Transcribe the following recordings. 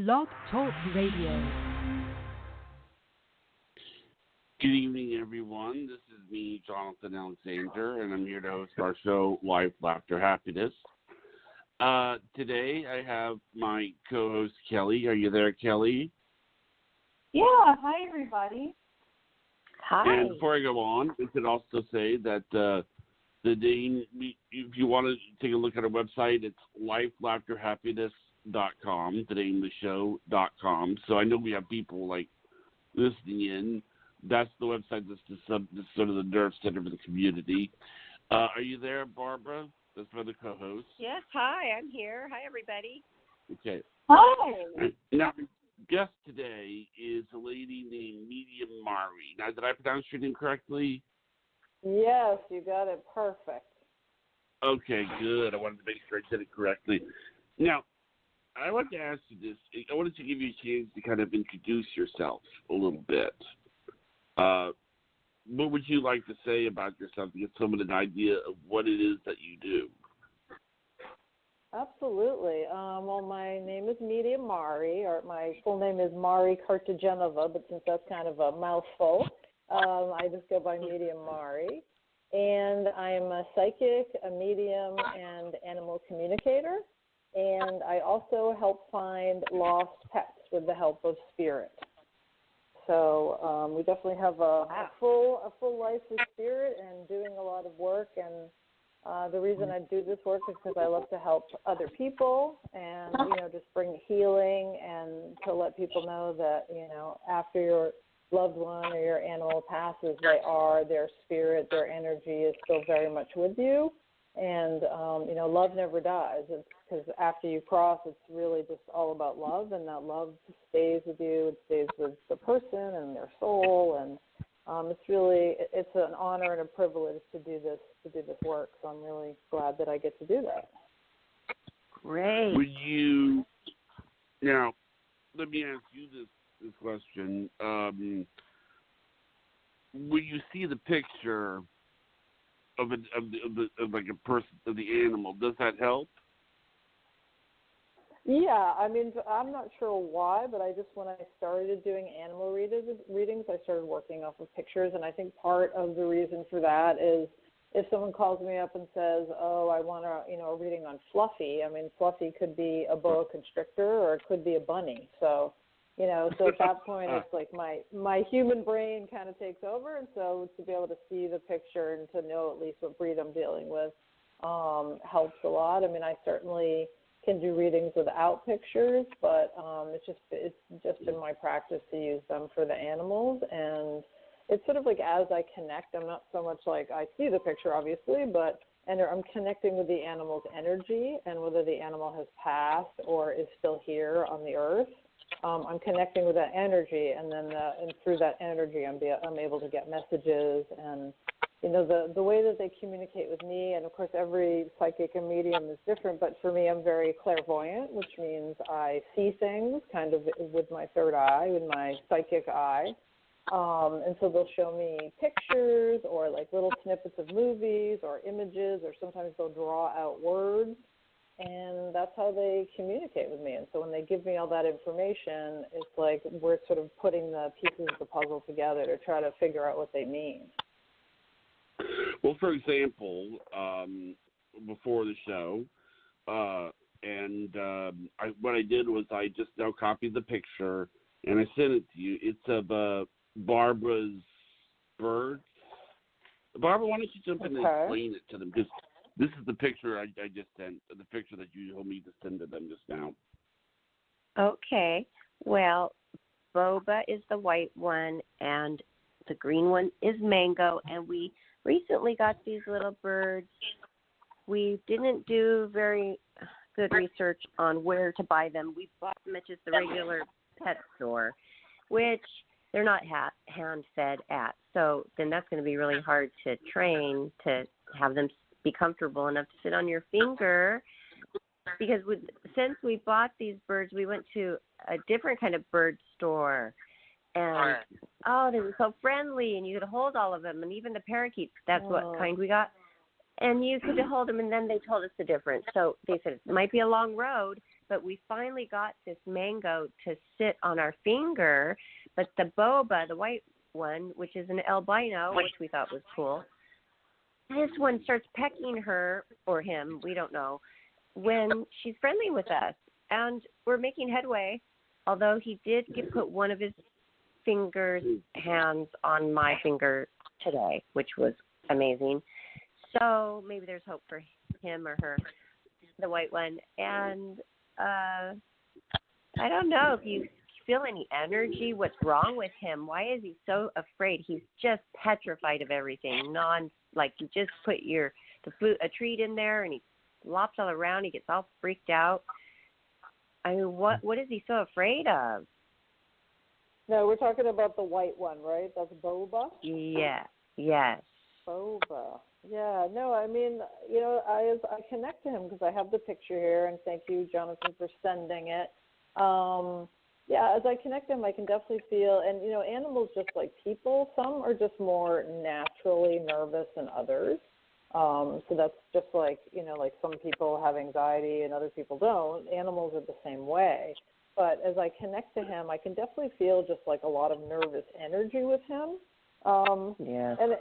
Blog Talk Radio. Good evening, everyone. This is me, Jonathan Alexander, and I'm here to host our show, Life, Laughter, Happiness. Today, I have my co-host, Kelly. Are you there, Kelly? Yeah. Hi, everybody. Hi. And before I go on, we could also say that the name, if you want to take a look at our website, it's lifelaughterhappiness.com, the name of the show.com. So I know we have people like listening in. That's the website that's sort of the nerve center for the community. Are you there, Barbara? That's my other co-host. Yes, hi, I'm here. Hi, everybody. Okay. Hi. Now, my guest today is a lady named mediummarie. Now, did I pronounce your name correctly? Yes, you got it perfect. Okay, good. I wanted to make sure I said it correctly. Now, I want to ask you this. I wanted to give you a chance to kind of introduce yourself a little bit. What would you like to say about yourself to get someone an idea of what it is that you do? Absolutely. Well, my name is mediummarie, or my full name is Marie Cartagenova, but since that's kind of a mouthful, I just go by mediummarie. And I am a psychic, a medium, and animal communicator. And I also help find lost pets with the help of spirit. So we definitely have a full life with spirit and doing a lot of work. And the reason I do this work is because I love to help other people and, just bring healing and to let people know that, after your loved one or your animal passes, their spirit, their energy is still very much with you. And, love never dies. It's because after you cross, it's really just all about love, and that love stays with you. It stays with the person and their soul, and it's an honor and a privilege to do this work. So I'm really glad that I get to do that. Great. Now, let me ask you this question. When you see the picture of a person, of the animal, does that help? Yeah, I mean, I'm not sure why, but when I started doing animal readings, I started working off of pictures, and I think part of the reason for that is if someone calls me up and says, "Oh, I want a reading on Fluffy," I mean, Fluffy could be a boa constrictor or it could be a bunny, so at that point, it's like my human brain kind of takes over, and so to be able to see the picture and to know at least what breed I'm dealing with helps a lot. I mean, I certainly can do readings without pictures, but it's just been my practice to use them for the animals, and it's sort of like as I connect, I'm not so much like I see the picture, obviously, and I'm connecting with the animal's energy and whether the animal has passed or is still here on the earth. I'm connecting with that energy, and then and through that energy, I'm able to get messages, and the way that they communicate with me. And of course, every psychic and medium is different, but for me, I'm very clairvoyant, which means I see things kind of with my third eye, with my psychic eye. And so they'll show me pictures or like little snippets of movies or images, or sometimes they'll draw out words. And that's how they communicate with me. And so when they give me all that information, it's like we're sort of putting the pieces of the puzzle together to try to figure out what they mean. Well, for example, before the show, what I did was I just now copied the picture and I sent it to you. It's of Barbara's birds. Barbara, why don't you jump in and explain it to them? Because this is the picture I just sent, the picture that you told me to send to them just now. Okay. Well, Boba is the white one, and the green one is Mango, and we recently got these little birds. We didn't do very good research on where to buy them. We bought them at just the regular pet store, which they're not hand-fed at. So then that's going to be really hard to train to have them be comfortable enough to sit on your finger, because since we bought these birds, we went to a different kind of bird store, and they were so friendly, and you could hold all of them, and even the parakeets. That's what kind we got, and you could hold them, and then they told us the difference. So they said it might be a long road, but we finally got this Mango to sit on our finger. But the Boba, the white one, which is an albino, which we thought was cool, this one starts pecking her or him, we don't know, when she's friendly with us. And we're making headway, although he did put one of his hands on my finger today, which was amazing. So maybe there's hope for him or her, the white one. And I don't know if you feel any energy. What's wrong with him? Why is he so afraid? He's just petrified of everything. Like you just put a treat in there and he flops all around. He gets all freaked out. I mean, what is he so afraid of? No, we're talking about the white one, right? That's Boba? Yeah. Yes. Boba. Yeah, no, I mean, as I connect to him because I have the picture here, and thank you, Jonathan, for sending it. As I connect to him, I can definitely feel, and, animals just like people, some are just more naturally nervous than others. So that's just like, like some people have anxiety and other people don't. Animals are the same way. But as I connect to him, I can definitely feel just like a lot of nervous energy with him. Yeah. And,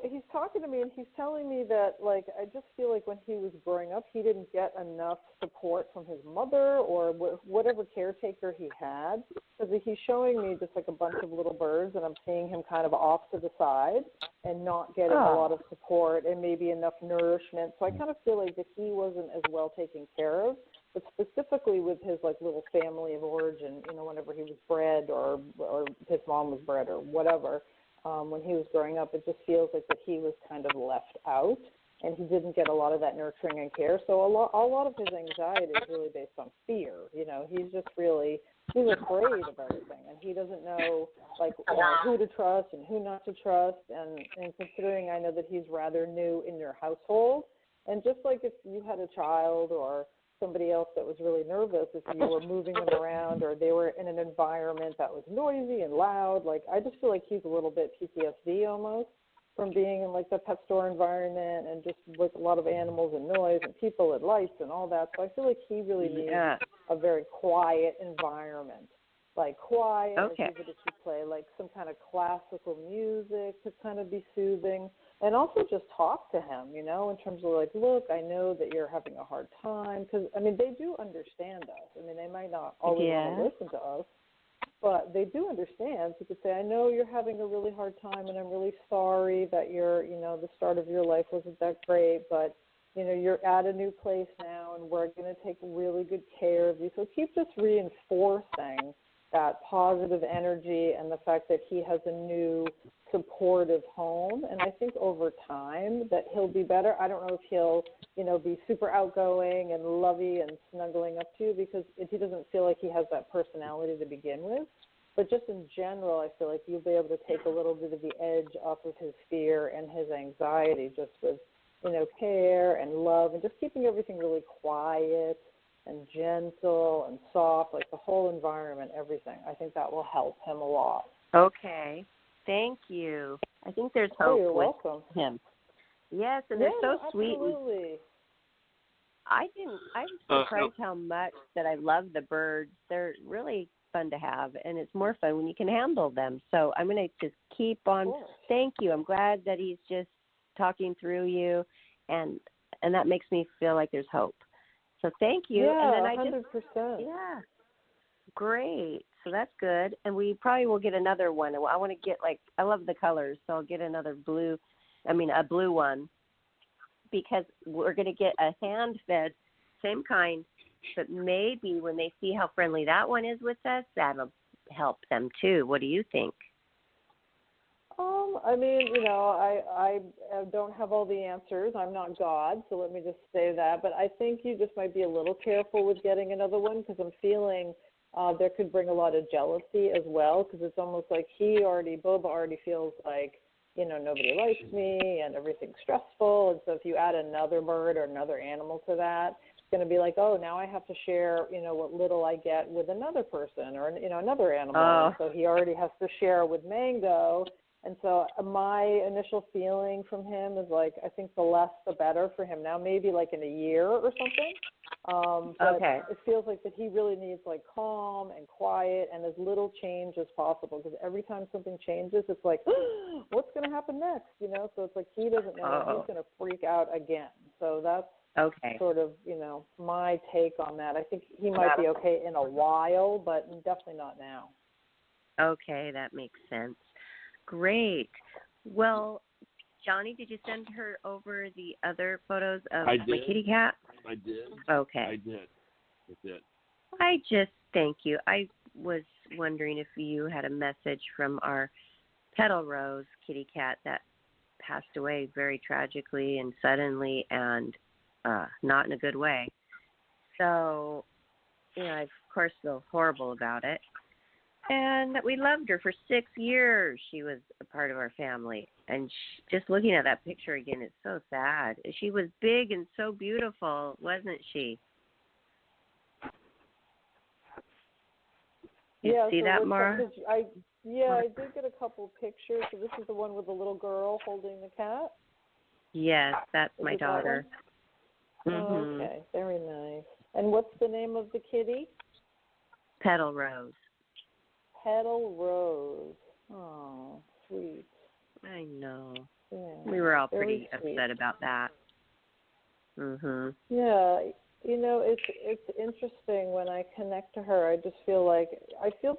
he's talking to me and he's telling me that, like, I just feel like when he was growing up, he didn't get enough support from his mother or whatever caretaker he had. Because he's showing me just like a bunch of little birds and I'm seeing him kind of off to the side and not getting a lot of support and maybe enough nourishment. So I kind of feel like that he wasn't as well taken care of. But specifically with his like little family of origin, whenever he was bred or his mom was bred or whatever, when he was growing up, it just feels like that he was kind of left out and he didn't get a lot of that nurturing and care. So a lot of his anxiety is really based on fear. He's just really, he's afraid of everything and he doesn't know like who to trust and who not to trust. And considering I know that he's rather new in your household, and just like if you had a child or somebody else that was really nervous, if you were moving them around or they were in an environment that was noisy and loud, like I just feel like he's a little bit PTSD almost from being in like the pet store environment and just with a lot of animals and noise and people and lights and all that. So I feel like he really needs a very quiet environment, like quiet, like even if you play like some kind of classical music to kind of be soothing. And also just talk to him, in terms of like, look, I know that you're having a hard time. Because, I mean, they do understand us. I mean, they might not always want to listen to us, but they do understand. So you could say, I know you're having a really hard time, and I'm really sorry that the start of your life wasn't that great, but, you're at a new place now, and we're going to take really good care of you. So keep just reinforcing that positive energy and the fact that he has a new supportive home. And I think over time that he'll be better. I don't know if he'll, be super outgoing and lovey and snuggling up to you because he doesn't feel like he has that personality to begin with. But just in general, I feel like you'll be able to take a little bit of the edge off of his fear and his anxiety just with, care and love and just keeping everything really quiet and gentle and soft, like the whole environment, everything. I think that will help him a lot. Okay. Thank you. I think there's hope you're with welcome. him. Yes, and they're so sweet. Absolutely. I'm surprised how much that I love the birds. They're really fun to have, and it's more fun when you can handle them. So I'm going to just keep on. Thank you. I'm glad that he's just talking through you, and that makes me feel like there's hope. So thank you. Yeah, and then 100%. Yeah. Great. So that's good. And we probably will get another one. I want to get I love the colors, so I'll get a blue one because we're going to get a hand-fed, same kind, but maybe when they see how friendly that one is with us, that'll help them too. What do you think? I mean, I don't have all the answers. I'm not God, so let me just say that. But I think you just might be a little careful with getting another one because I'm feeling there could bring a lot of jealousy as well because it's almost like Boba already feels like, nobody likes me and everything's stressful. And so if you add another bird or another animal to that, it's going to be like, oh, now I have to share, what little I get with another person or, another animal. So he already has to share with Mango. And so my initial feeling from him is like, I think the less the better for him. Now maybe like in a year or something. But Okay. it feels like that he really needs like calm and quiet and as little change as possible, because every time something changes, it's like, what's going to happen next? You know, so it's like he doesn't know if he's going to freak out again. So that's sort of, you know, my take on that. I think he might be okay in a while, but definitely not now. Okay, that makes sense. Great. Well, Johnny, did you send her over the other photos of my kitty cat? I did. Okay. I did. I just thank you. I was wondering if you had a message from our Petal Rose kitty cat that passed away very tragically and suddenly and not in a good way. So, you know, I, of course, feel horrible about it. And that we loved her for 6 years. She was a part of our family. And just looking at that picture again, it's so sad. She was big and so beautiful, wasn't she? You see that, Mara? I did get a couple pictures. So this is the one with the little girl holding the cat? Yes, that's my daughter. Mm-hmm. Okay, very nice. And what's the name of the kitty? Petal Rose. Petal Rose. Oh, sweet. I know. Yeah, we were all pretty upset about that. Mhm. Yeah, you know, it's interesting when I connect to her. I just feel like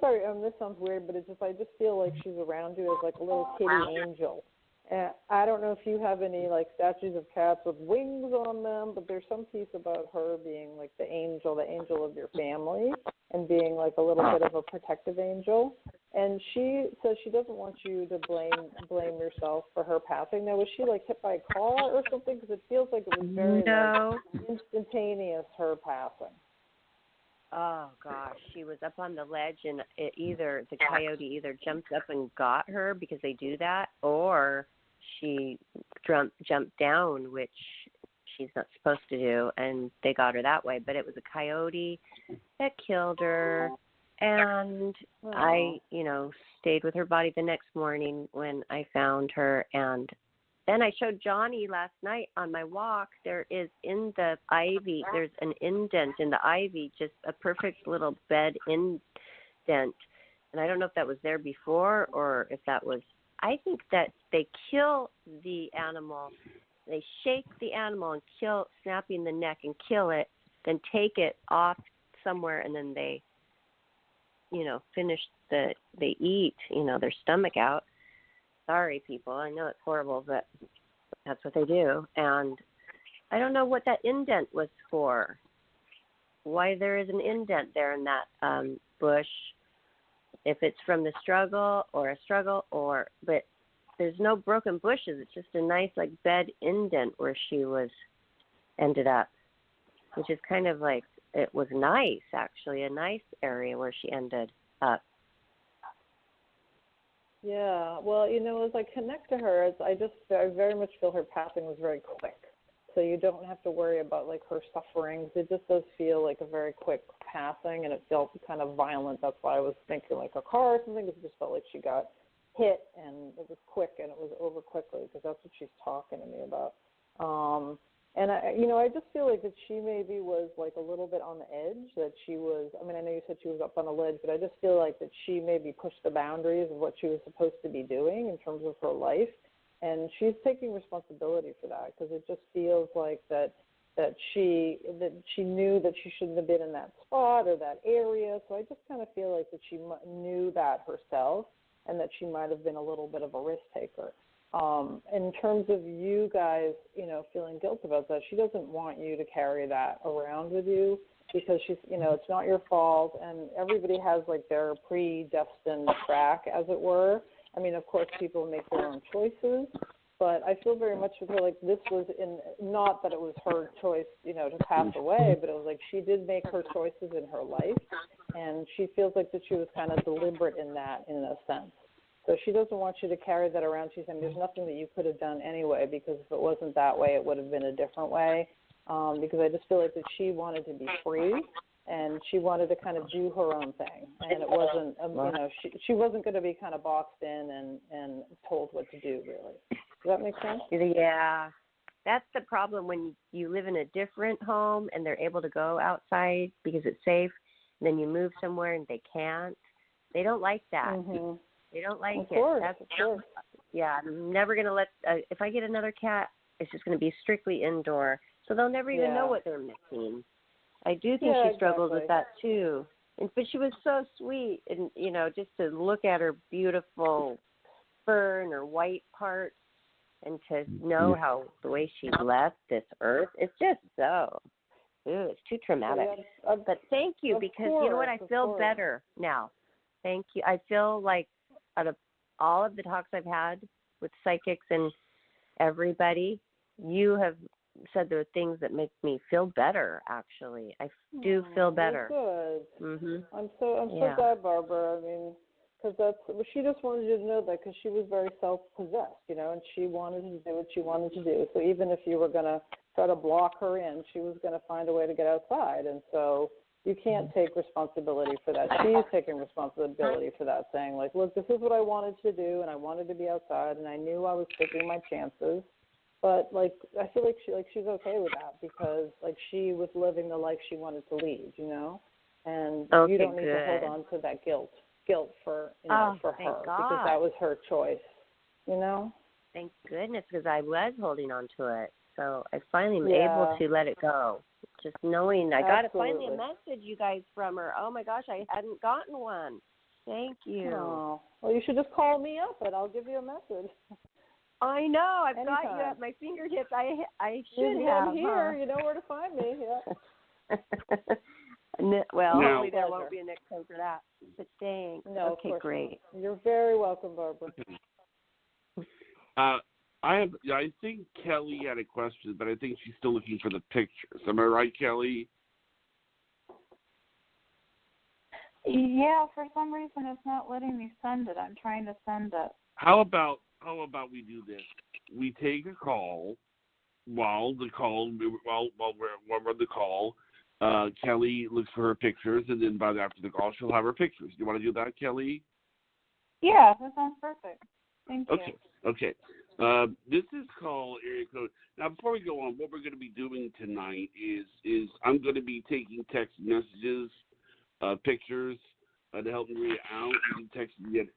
very. This sounds weird, but I just feel like she's around you as like a little kitty angel. And I don't know if you have any like statues of cats with wings on them, but there's some piece about her being like the angel of your family, and being like a little bit of a protective angel. And she says she doesn't want you to blame yourself for her passing. Now, was she like hit by a car or something? Because it feels like it was very like, instantaneous, her passing. Oh gosh, she was up on the ledge, and the coyote either jumped up and got her, because they do that, or she jumped down, which she's not supposed to do, and they got her that way. But it was a coyote that killed her, and I, stayed with her body the next morning when I found her. And then I showed Johnny last night on my walk. There is in the ivy, there's an indent in the ivy, just a perfect little bed indent. And I don't know if that was there before or if that was, I think that they kill the animal. They shake the animal and snapping the neck and kill it, then take it off somewhere, and then they, they eat, their stomach out. Sorry, people. I know it's horrible, but that's what they do. And I don't know what that indent was for, why there is an indent there in that bush, if it's from the struggle, but there's no broken bushes. It's just a nice, bed indent where she ended up, which is kind of like, it was nice, actually, a nice area where she ended up. Yeah, well, as I connect to her, I very much feel her passing was very quick. So you don't have to worry about, her sufferings. It just does feel like a very quick passing, and it felt kind of violent. That's why I was thinking like a car or something, because it just felt like she got hit, and it was quick, and it was over quickly, because that's what she's talking to me about. And I just feel like that she maybe was a little bit on the edge, that she was, I know you said she was up on a ledge, but I just feel like that she maybe pushed the boundaries of what she was supposed to be doing in terms of her life. And she's taking responsibility for that, because it just feels like that she knew that she shouldn't have been in that spot or that area. So I just kind of feel like that she knew that herself, and that she might have been a little bit of a risk taker. In terms of you guys, feeling guilt about that, she doesn't want you to carry that around with you, because she's, it's not your fault, and everybody has their predestined track, as it were. Of course, people make their own choices, but I feel very much with her this was not that it was her choice, to pass away, but it was she did make her choices in her life, and she feels like that she was kind of deliberate in that, in a sense. So she doesn't want you to carry that around. She's saying there's nothing that you could have done anyway, because if it wasn't that way, it would have been a different way. Because I just feel like that she wanted to be free, and she wanted to kind of do her own thing. and it wasn't, she wasn't going to be kind of boxed in and told what to do, really. Does that make sense? Yeah. That's the problem when you live in a different home and they're able to go outside because it's safe, and then you move somewhere and they can't. They don't like that. Mm-hmm. They don't like of course, it. Of course. Yeah, I'm never going to let, if I get another cat, it's just going to be strictly indoor. So they'll never even know what they're missing. I do think she struggled with that too. But she was so sweet, and, just to look at her beautiful fur and her white parts, and to know how the way she left this earth, it's just it's too traumatic. But thank you, because you know what? I feel better now. Thank you. I feel like out of all of the talks I've had with psychics and everybody, you have said there are things that make me feel better, actually. I do feel better. Good. Mm-hmm. I'm so glad, Barbara. I mean, because she just wanted you to know that, because she was very self-possessed, and she wanted to do what she wanted to do. So even if you were going to try to block her in, she was going to find a way to get outside. And so you can't take responsibility for that. She's taking responsibility for that, saying, like, look, this is what I wanted to do, and I wanted to be outside, and I knew I was taking my chances. But, like, I feel like she's okay with that, because, like, she was living the life she wanted to lead, and you don't need to hold on to that guilt for for her, because that was her choice, Thank goodness, because I was holding on to it. So I finally am able to let it go. Just knowing I got finally a message, you guys, from her. Oh my gosh, I hadn't gotten one. Thank you. Oh, well, you should just call me up and I'll give you a message. I know. I've got you at my fingertips. I should have. I'm here. You know where to find me. Yeah. Well, hopefully there won't be a next time for that. But thanks. No, okay, great. Not. You're very welcome, Barbara. I think Kelly had a question, but I think she's still looking for the pictures. Am I right, Kelly? Yeah, for some reason it's not letting me send it. I'm trying to send it. How about we do this? We take a call while we're on the call. Kelly looks for her pictures, and then after the call, she'll have her pictures. You want to do that, Kelly? Yeah, that sounds perfect. Thank you. Okay. This is called area code. Now, before we go on, what we're going to be doing tonight is I'm going to be taking text messages, pictures, to help Maria out. You can text me at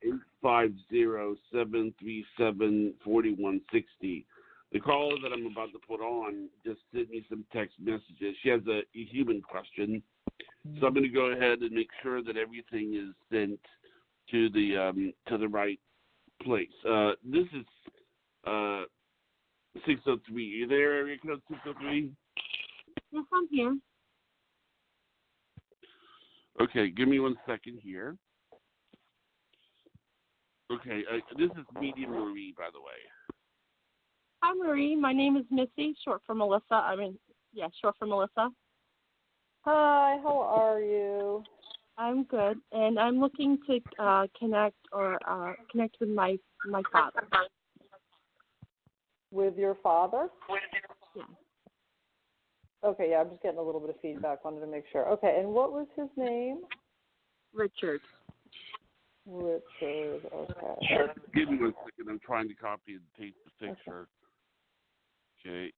850-737-4160. The caller that I'm about to put on just sent me some text messages. She has a human question, so I'm going to go ahead and make sure that everything is sent to the right place. This is 603. Are you there, area code 603? Yes, I'm here. Okay, give me 1 second here. Okay, this is mediummarie, by the way. Hi, Marie. My name is Missy, short for Melissa. Short for Melissa. Hi, how are you? I'm good, and I'm looking to connect with my father. With your father? Yeah. Okay, I'm just getting a little bit of feedback. Wanted to make sure. Okay, and what was his name? Richard. Okay. Give me 1 second. I'm trying to copy and paste the picture. Okay.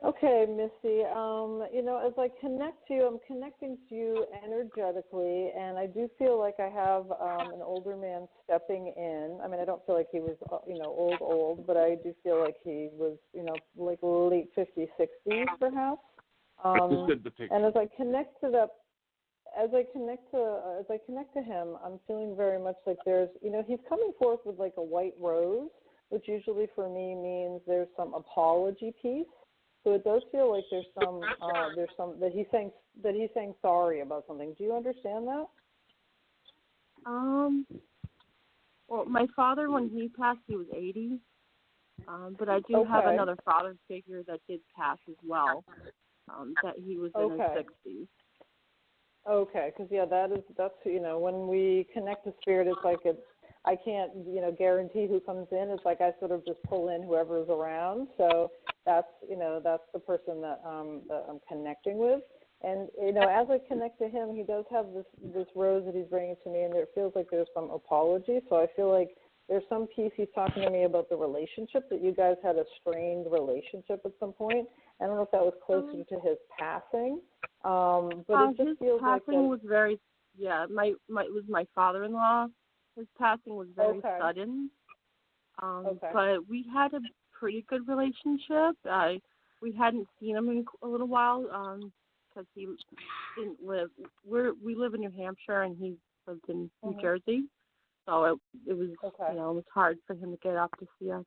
Okay, Missy. As I connect to you, I'm connecting to you energetically, and I do feel like I have an older man stepping in. I mean, I don't feel like he was, old, but I do feel like he was, like late 50s, 60s, perhaps. And as I connect to that, as I connect to him, I'm feeling very much like there's, he's coming forth with like a white rose, which usually for me means there's some apology piece. So it does feel like there's some that he's saying sorry about something. Do you understand that? Well, my father, when he passed, he was 80. But I do have another father figure that did pass as well. That he was in his 60s. Okay, because that's when we connect to spirit, it's like I can't guarantee who comes in. It's like I sort of just pull in whoever's around. So that's the person that I'm connecting with. And, as I connect to him, he does have this rose that he's bringing to me, and it feels like there's some apology. So I feel like there's some piece he's talking to me about the relationship, that you guys had a strained relationship at some point. I don't know if that was closer to his passing, but it just feels like his passing was very, it was my father-in-law. His passing was very sudden, but we had a pretty good relationship. We hadn't seen him in a little while because he didn't live. We live in New Hampshire, and he lived in New Jersey, so it was it was hard for him to get up to see us.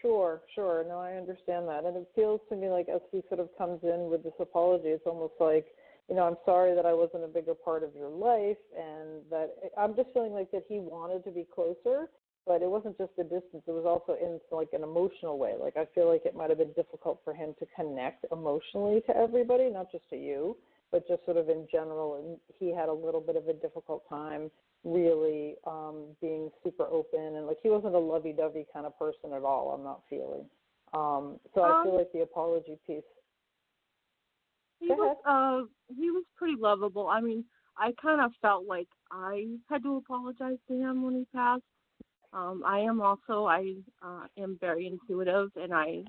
Sure. No, I understand that. And it feels to me like as he sort of comes in with this apology, it's almost like, I'm sorry that I wasn't a bigger part of your life, and that I'm just feeling like that he wanted to be closer, but it wasn't just the distance. It was also in like an emotional way. Like I feel like it might have been difficult for him to connect emotionally to everybody, not just to you, but just sort of in general. And he had a little bit of a difficult time really being super open, and like he wasn't a lovey-dovey kind of person at all, I'm not feeling. So I feel like the apology piece. He was pretty lovable. I mean, I kind of felt like I had to apologize to him when he passed. I am very intuitive, and I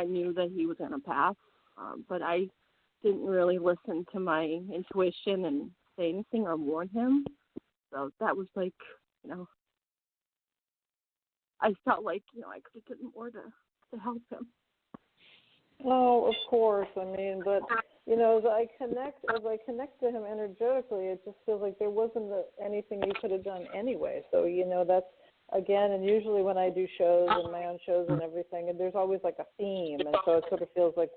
knew that he was going to pass, but I didn't really listen to my intuition and say anything or warn him. So that was like, I felt like, I could have done more to help him. Oh, of course. I mean, but as I connect to him energetically, it just feels like there wasn't anything you could have done anyway. So that's again, and usually when I do shows and my own shows and everything, and there's always like a theme, and so it sort of feels like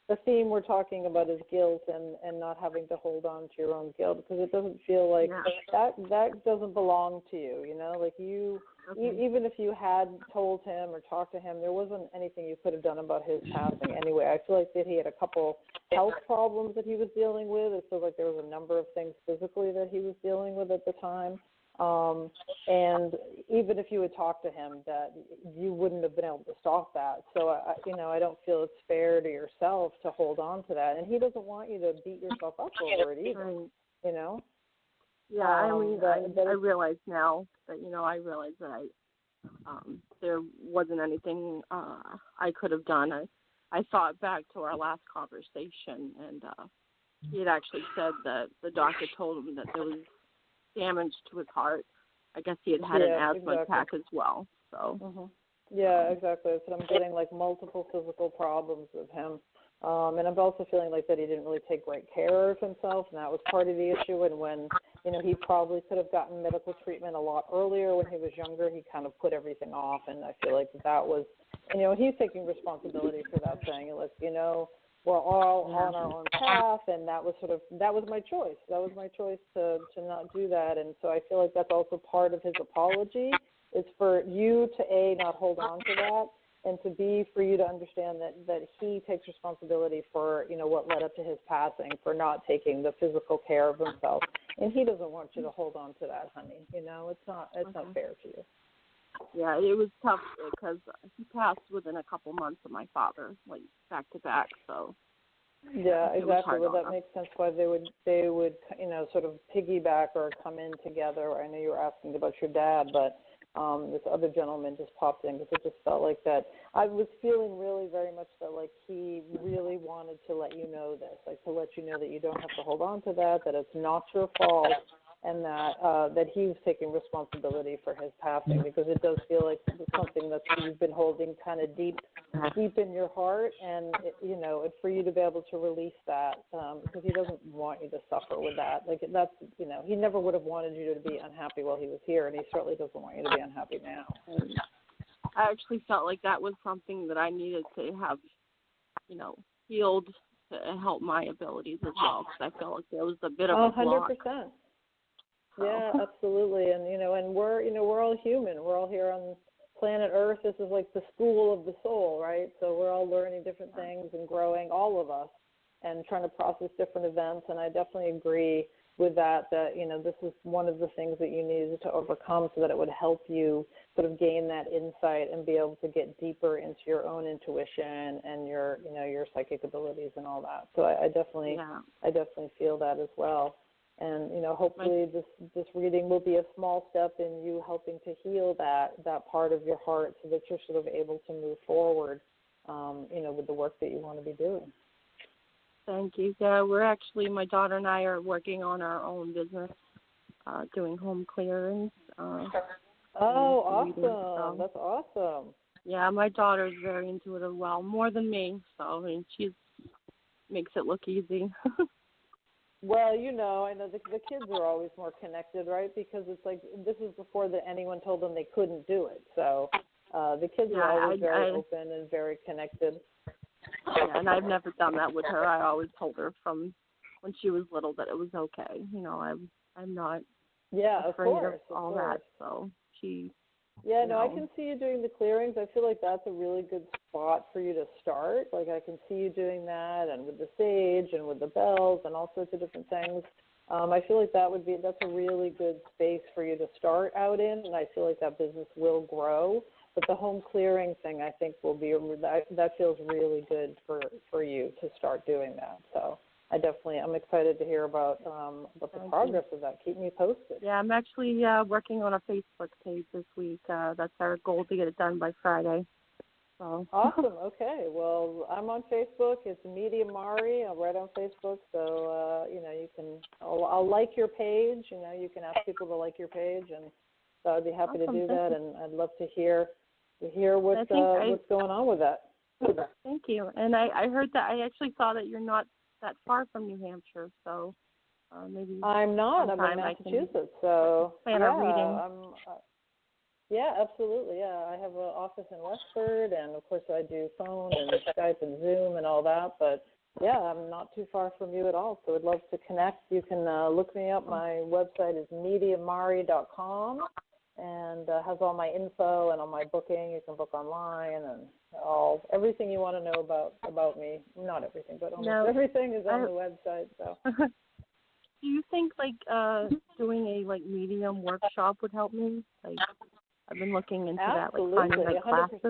the theme we're talking about is guilt and not having to hold on to your own guilt, because it doesn't feel like that doesn't belong to you. Like you. Even if you had told him or talked to him, there wasn't anything you could have done about his passing anyway. I feel like that he had a couple health problems that he was dealing with. It feels like there was a number of things physically that he was dealing with at the time. And even if you had talked to him, that you wouldn't have been able to stop that. So, I don't feel it's fair to yourself to hold on to that. And he doesn't want you to beat yourself up over it either, Yeah, I mean, I realize now that, that there wasn't anything I could have done. I thought back to our last conversation, and he had actually said that the doctor told him that there was damage to his heart. I guess he had an asthma attack as well. So. Yeah, exactly. That's what I'm getting, like multiple physical problems with him. And I'm also feeling like that he didn't really take great care of himself, and that was part of the issue. And when, he probably could have gotten medical treatment a lot earlier when he was younger, he kind of put everything off. And I feel like that was, he's taking responsibility for that, saying, like, we're all on our own path, and that was my choice. That was my choice to not do that. And so I feel like that's also part of his apology, is for you to A, not hold on to that, and to B, for you to understand that he takes responsibility for, what led up to his passing, for not taking the physical care of himself. And he doesn't want you to hold on to that, honey. It's not fair to you. Yeah, it was tough because he passed within a couple months of my father, like back to back. So yeah, exactly. Well, that makes sense why they would sort of piggyback or come in together. I know you were asking about your dad, but this other gentleman just popped in because it just felt like that. I was feeling really very much that like he really wanted to let you know this, like to let you know that you don't have to hold on to that it's not your fault, and that he was taking responsibility for his passing, because it does feel like something that you've been holding kind of deep in your heart, and for you to be able to release that, because he doesn't want you to suffer with that. Like that's he never would have wanted you to be unhappy while he was here, and he certainly doesn't want you to be unhappy now. And I actually felt like that was something that I needed to have, healed to help my abilities as well, because I felt like there was a bit of a block. 100%. Yeah, absolutely. And and we're all human. We're all here on planet Earth. This is like the school of the soul, right? So we're all learning different things and growing, all of us. and trying to process different events. And I definitely agree with that, this is one of the things that you needed to overcome so that it would help you sort of gain that insight and be able to get deeper into your own intuition and your psychic abilities and all that. So I definitely feel that as well. And, hopefully this reading will be a small step in you helping to heal that part of your heart so that you're sort of able to move forward, with the work that you want to be doing. Thank you. Yeah, my daughter and I are working on our own business, doing home clearings. Awesome. That's awesome. Yeah, my daughter's very intuitive, more than me, so she makes it look easy. Well, I know the kids are always more connected, right? Because it's like this is before anyone told them they couldn't do it. So the kids are always very open and very connected. Yeah, and I've never done that with her. I always told her from when she was little that it was okay. I'm not afraid of all that. So she. Yeah, no, I can see you doing the clearings. I feel like that's a really good spot for you to start. Like I can see you doing that, and with the sage and with the bells and all sorts of different things. I feel like that's a really good space for you to start out in, and I feel like that business will grow. But the home clearing thing, I think, that feels really good for you to start doing that. So I'm excited to hear about the progress of that. Keep me posted. Yeah, I'm actually working on a Facebook page this week. That's our goal, to get it done by Friday. So. Awesome. Okay. Well, I'm on Facebook. It's mediummarie. I'm right on Facebook. So, you can. I'll like your page. You can ask people to like your page, and so I'd be happy to do that. And I'd love to hear what's going on with that. Thank you. And I heard that I actually saw that you're not that far from New Hampshire, so maybe I'm not. I'm in Massachusetts, so plan a reading. Yeah, absolutely. Yeah, I have an office in Westford, and of course I do phone and Skype and Zoom and all that. But yeah, I'm not too far from you at all, so I'd love to connect. You can look me up. My website is mediummarie.com. and has all my info and all my booking. You can book online and everything you want to know about me. Not everything, but almost everything is on the website. So, do you think doing a medium workshop would help me? I've been looking into absolutely, that, finding 100%. classes.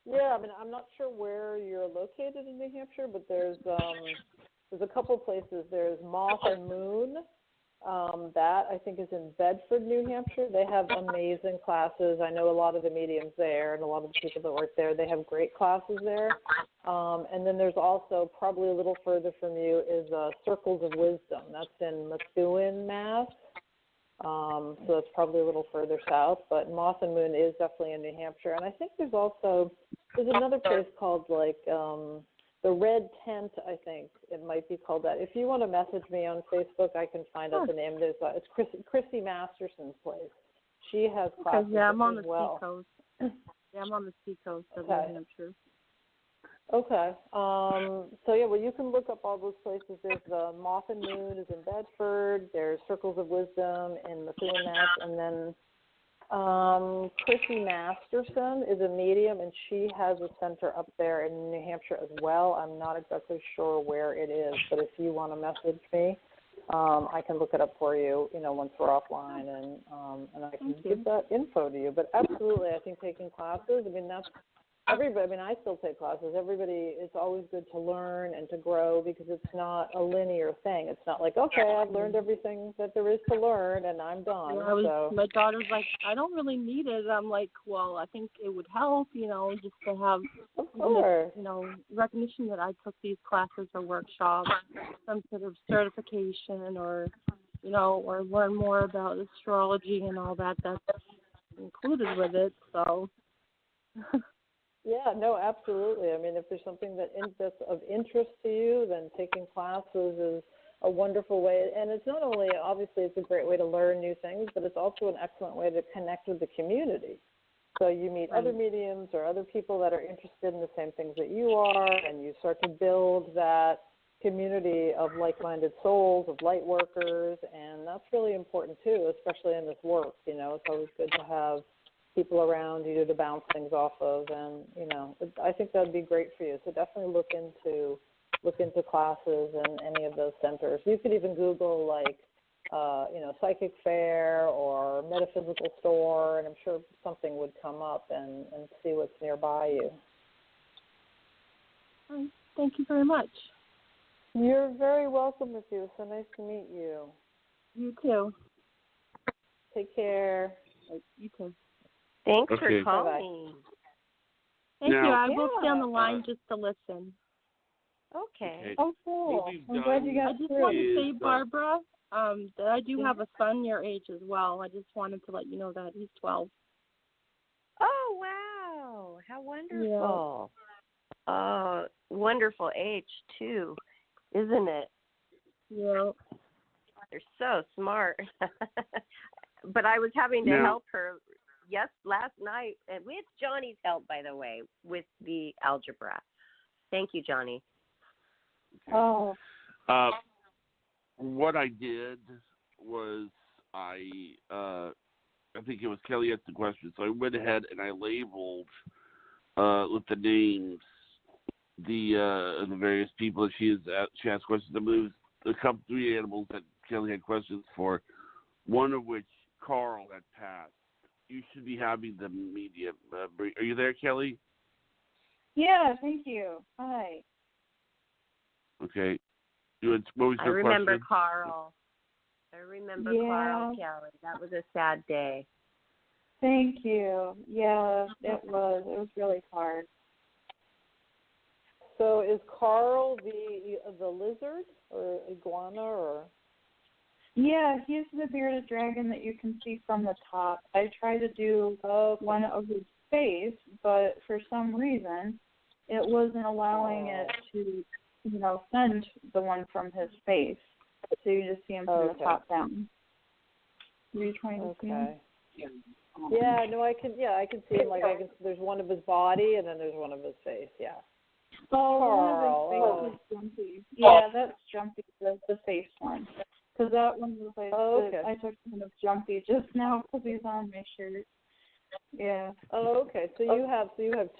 Yeah, I'm not sure where you're located in New Hampshire, but there's a couple places. There's Moth and Moon. That I think is in Bedford, New Hampshire. They have amazing classes. I know a lot of the mediums there and a lot of the people that work there. They have great classes there. And then there's also, probably a little further from you, is Circles of Wisdom. That's in Methuen, Mass. So it's probably a little further south. But Moth and Moon is definitely in New Hampshire. And I think there's another place called the Red Tent, I think it might be called that. If you want to message me on Facebook, I can find out the name. It's Chrissy Masterson's place. She has classes I'm on the seacoast. Yeah, I'm on the seacoast of New Hampshire. Okay. You can look up all those places. There's the Moth and Moon is in Bedford. There's Circles of Wisdom in Methuen, Mass. And then Chrissy Masterson is a medium, and she has a center up there in New Hampshire as well. I'm not exactly sure where it is, but if you want to message me, I can look it up for you, once we're offline, and I can give that info to you. But absolutely, I think taking classes, that's everybody. I still take classes. It's always good to learn and to grow, because it's not a linear thing. It's not like, okay, I've learned everything that there is to learn and I'm done. My daughter's like, I don't really need it. I'm like, well, I think it would help, just to have, recognition that I took these classes or workshops, some sort of certification, or learn more about astrology and all that that's included with it. So. Yeah, no, absolutely. If there's something that's of interest to you, then taking classes is a wonderful way. And it's not only, obviously, it's a great way to learn new things, but it's also an excellent way to connect with the community. So you meet other mediums or other people that are interested in the same things that you are, and you start to build that community of like-minded souls, of light workers, and that's really important, too, especially in this work. It's always good to have people around you to bounce things off of, and I think that'd be great for you. So definitely look into look into classes in any of those centers. You could even Google like, psychic fair or metaphysical store, and I'm sure something would come up and see what's nearby you. Thank you very much. You're very welcome, Miss Hughes. So nice to meet you. You too. Take care. You too. Thanks Okay. for calling. Thank you. I Yeah. will stay on the line just to listen. Okay. Oh, cool. What we've I'm glad you I got just through. want to say, Barbara, that I do have a son your age as well. I just wanted to let you know that he's 12. Oh, wow. How wonderful. Oh, wonderful age, too, isn't it? Yeah. They're so smart. But I was having to help her, last night. And with Johnny's help, by the way, with the algebra. Thank you, Johnny. Oh. What I did was I think it was Kelly asked the question, so I went ahead and I labeled with the names the various people that she asked questions. I believe the couple 3 animals that Kelly had questions for, one of which Carl had passed. You should be having the medium. Are you there, Kelly? Yeah, thank you. Hi. Okay. What was I your remember question? Carl. I remember Carl, Kelly. That was a sad day. Thank you. Yeah, it was really hard. So is Carl the lizard or iguana or? Yeah, he's the bearded dragon that you can see from the top. I tried to do one of his face, but for some reason, it wasn't allowing it to, send the one from his face. So you just see him from the top down. Were you trying to see him? Yeah, no, I can see him. There's one of his body, and then there's one of his face. Yeah. Oh, Carl. one of his face is Jumpy. Yeah, that's Jumpy, the face one. Because that one was like, I took kind of Jumpy just now because he's on my shirt. Yeah. Oh, okay. So you have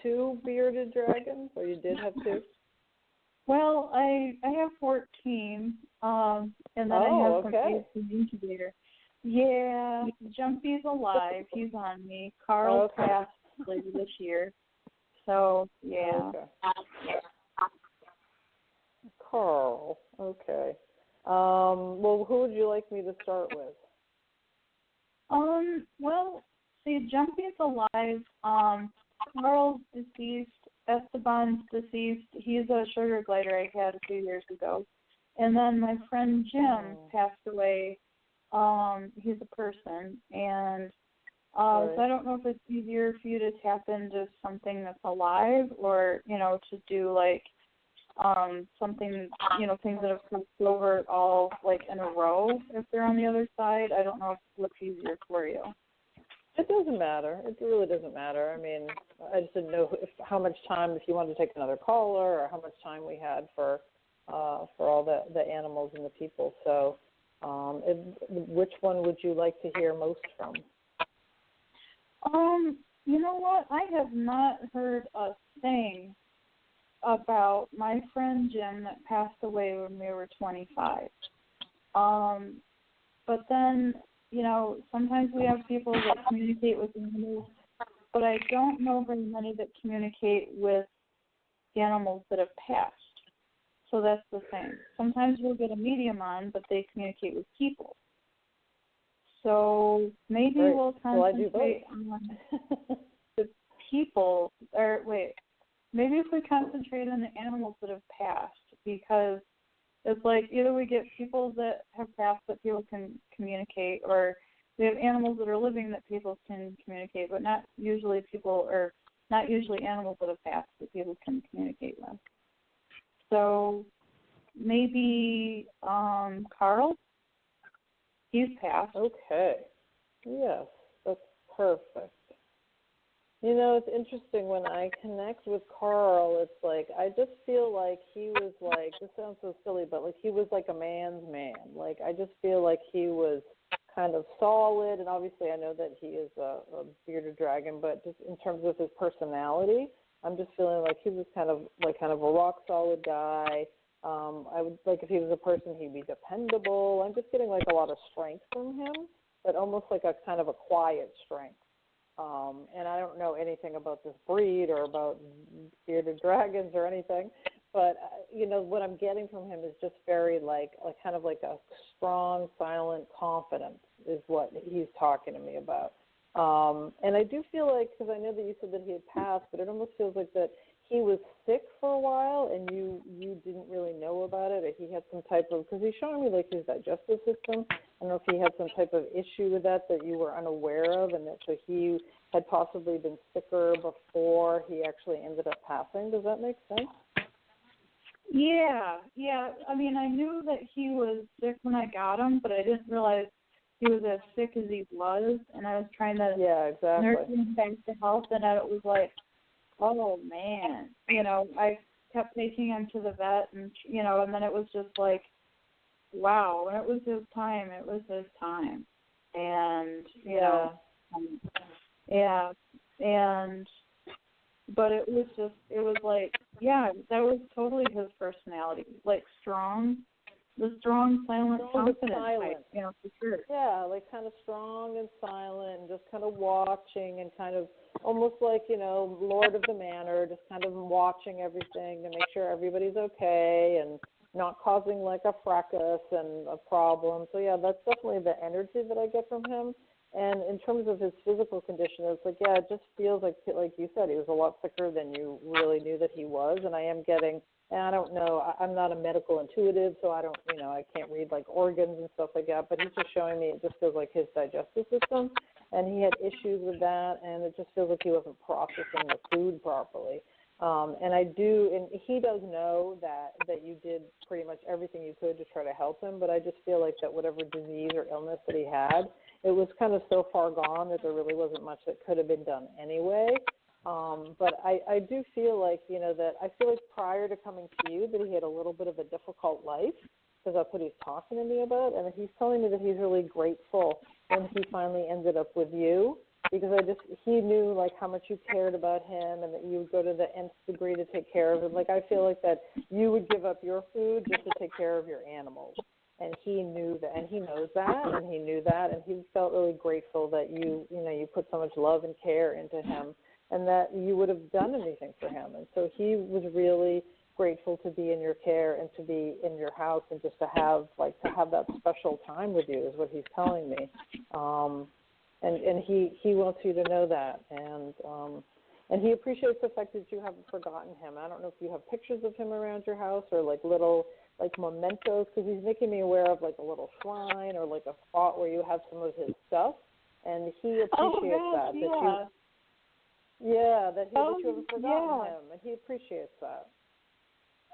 2 bearded dragons, or you did have 2? Well, I have 14, and then I have some eggs in the incubator. Yeah, Jumpy's alive. He's on me. Carl passed later this year. So, yeah. Okay. Carl. Okay. Well, who would you like me to start with? Well, see, Jumpy's alive. Carl's deceased. Esteban's deceased. He's a sugar glider I had a few years ago. And then my friend Jim passed away. He's a person. And so I don't know if it's easier for you to tap into something that's alive or, to do like something, things that have come over all like in a row if they're on the other side. I don't know if it looks easier for you. It doesn't matter. It really doesn't matter. I mean, I just didn't know how much time, if you wanted to take another caller, or how much time we had for all the animals and the people. So, which one would you like to hear most from? You know what? I have not heard a thing about my friend Jim that passed away when we were 25. But then, sometimes we have people that communicate with animals, but I don't know very many that communicate with animals that have passed. So that's the thing. Sometimes we'll get a medium on, but they communicate with people. So maybe we'll concentrate on the people, maybe if we concentrate on the animals that have passed, because it's like either we get people that have passed that people can communicate, or we have animals that are living that people can communicate, but not usually animals that have passed that people can communicate with. So maybe Carl? He's passed. Okay. Yes, that's perfect. It's interesting when I connect with Carl, it's like I just feel like he was like, this sounds so silly, but like he was like a man's man. Like I just feel like he was kind of solid, and obviously I know that he is a bearded dragon, but just in terms of his personality, I'm just feeling like he was kind of a rock solid guy. I would like if he was a person, he'd be dependable. I'm just getting like a lot of strength from him, but almost like a kind of a quiet strength. And I don't know anything about this breed or about bearded dragons or anything, but what I'm getting from him is just very like kind of like a strong, silent confidence is what he's talking to me about. And I do feel like, because I know that you said that he had passed, but it almost feels like that he was sick for a while and you didn't really know about it, or he had some type of, because he's showing me like his digestive system. I don't know if he had some type of issue with that you were unaware of, and that so he had possibly been sicker before he actually ended up passing. Does that make sense? Yeah. I mean, I knew that he was sick when I got him, but I didn't realize he was as sick as he was, and I was trying to nurse him back to health, and I was like, oh, man. I kept taking him to the vet, and, and then it was just like, wow, when it was his time, it was his time. And, but it was like, yeah, that was totally his personality, like the strong, silent, confident type, for sure. Yeah, like kind of strong and silent and just kind of watching and kind of almost like, Lord of the Manor, just kind of watching everything to make sure everybody's okay and not causing like a fracas and a problem. So, yeah, that's definitely the energy that I get from him. And in terms of his physical condition, it's like, yeah, it just feels like you said, he was a lot sicker than you really knew that he was. And I am getting, and I don't know, I'm not a medical intuitive, so I don't, I can't read like organs and stuff like that, but he's just showing me it just feels like his digestive system, and he had issues with that, and it just feels like he wasn't processing the food properly. And he does know that you did pretty much everything you could to try to help him, but I just feel like that whatever disease or illness that he had, it was kind of so far gone that there really wasn't much that could have been done anyway. But I do feel like, that I feel like prior to coming to you that he had a little bit of a difficult life, because that's what he's talking to me about, and he's telling me that he's really grateful when he finally ended up with you, because he knew like how much you cared about him and that you would go to the nth degree to take care of him. Like I feel like that you would give up your food just to take care of your animals. And he knew that, and he knows that, and he knew that, and he felt really grateful that you put so much love and care into him, and that you would have done anything for him. And so he was really grateful to be in your care and to be in your house and just to have that special time with you is what he's telling me. And he wants you to know that, and he appreciates the fact that you haven't forgotten him. I don't know if you have pictures of him around your house or like little like mementos, because he's making me aware of like a little shrine or like a spot where you have some of his stuff, and he appreciates that you haven't forgotten him, and he appreciates that.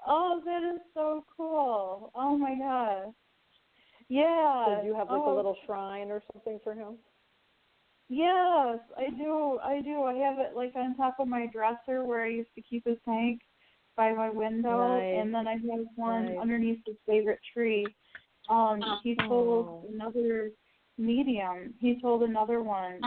Oh, that is so cool. Oh my gosh. Yeah. So do you have like a little shrine or something for him? Yes, I do. I have it like on top of my dresser where I used to keep his tank by my window, and then I have one underneath his favorite tree. He told another medium. He told another one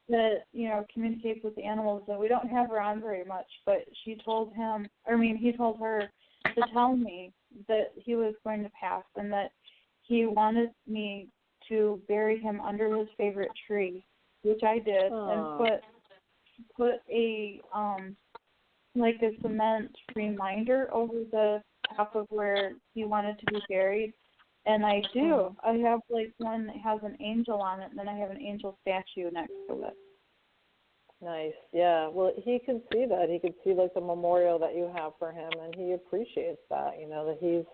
that communicates with the animals, and we don't have her on very much, but he told her to tell me that he was going to pass and that he wanted me to bury him under his favorite tree, which I did, and put a like a cement reminder over the top of where he wanted to be buried. And I do. I have like one that has an angel on it, and then I have an angel statue next to it. Nice. Yeah. Well, he can see that. He can see like the memorial that you have for him, and he appreciates that. That he's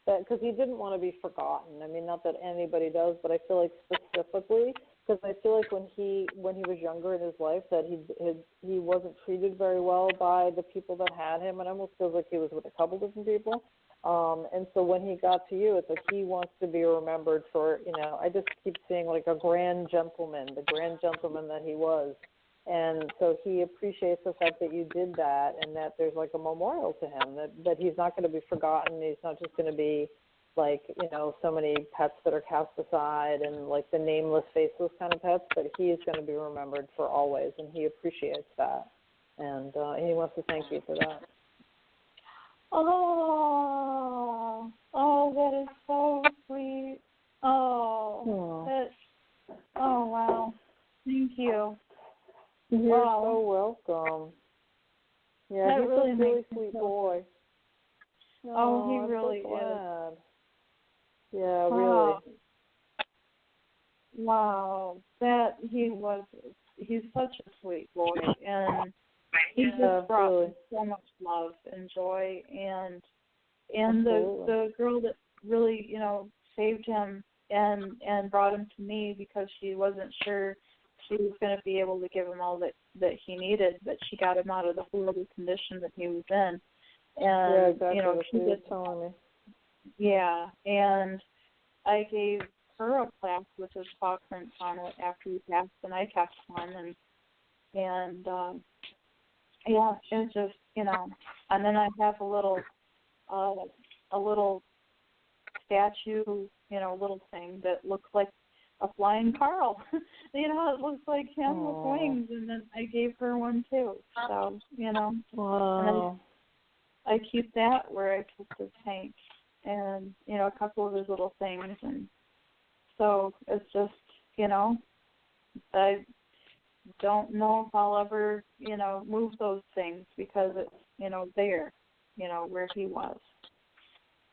because he didn't want to be forgotten. I mean, not that anybody does, but I feel like specifically because I feel like when he was younger in his life that he wasn't treated very well by the people that had him, and it almost feels like he was with a couple different people. And so when he got to you, it's like he wants to be remembered for, I just keep seeing like a grand gentleman, the grand gentleman that he was. And so he appreciates the fact that you did that and that there's like a memorial to him, that he's not going to be forgotten. He's not just going to be like, so many pets that are cast aside and like the nameless, faceless kind of pets, but he is going to be remembered for always, and he appreciates that. And he wants to thank you for that. That is so sweet. Wow. Thank you. You're so welcome. Yeah, that he's really a really sweet boy. He really is. Yeah, really. Wow. He's such a sweet boy, and he just brought me so much love and joy, and the girl that really, saved him and brought him to me because she wasn't sure she was going to be able to give him all that he needed, but she got him out of the horrible condition that he was in. And, exactly what she was telling me. Yeah, and I gave her a plaque with his paw prints on it after he passed, and I kept one, and it's just, and then I have a little statue, little thing that looks like a flying Carl. It looks like him with wings, and then I gave her one too. So, Wow. and I keep that where I keep his tank and, a couple of his little things. And so it's just, I don't know if I'll ever, move those things because it's, there, where he was.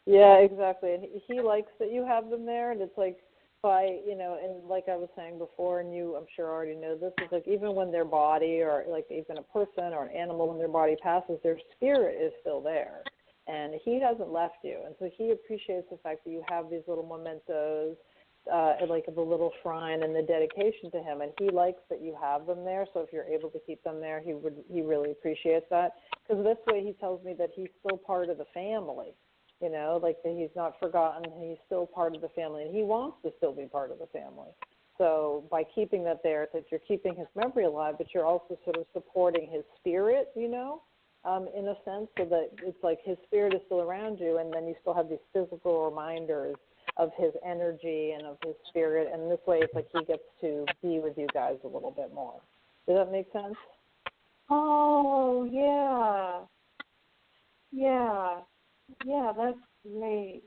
Yeah, exactly. And he likes that you have them there, and it's like and like I was saying before, and you, I'm sure already know this, is like even when their body, or like even a person or an animal, when their body passes, their spirit is still there. And he hasn't left you. And so he appreciates the fact that you have these little mementos, like the little shrine and the dedication to him. And he likes that you have them there. So if you're able to keep them there, he really appreciates that. Because this way he tells me that he's still part of the family. Like that he's not forgotten, he's still part of the family, and he wants to still be part of the family. So by keeping that there, it's like you're keeping his memory alive, but you're also sort of supporting his spirit, in a sense, so that it's like his spirit is still around you, and then you still have these physical reminders of his energy and of his spirit, and this way it's like he gets to be with you guys a little bit more. Does that make sense? Oh, yeah. Yeah. Yeah, that's great.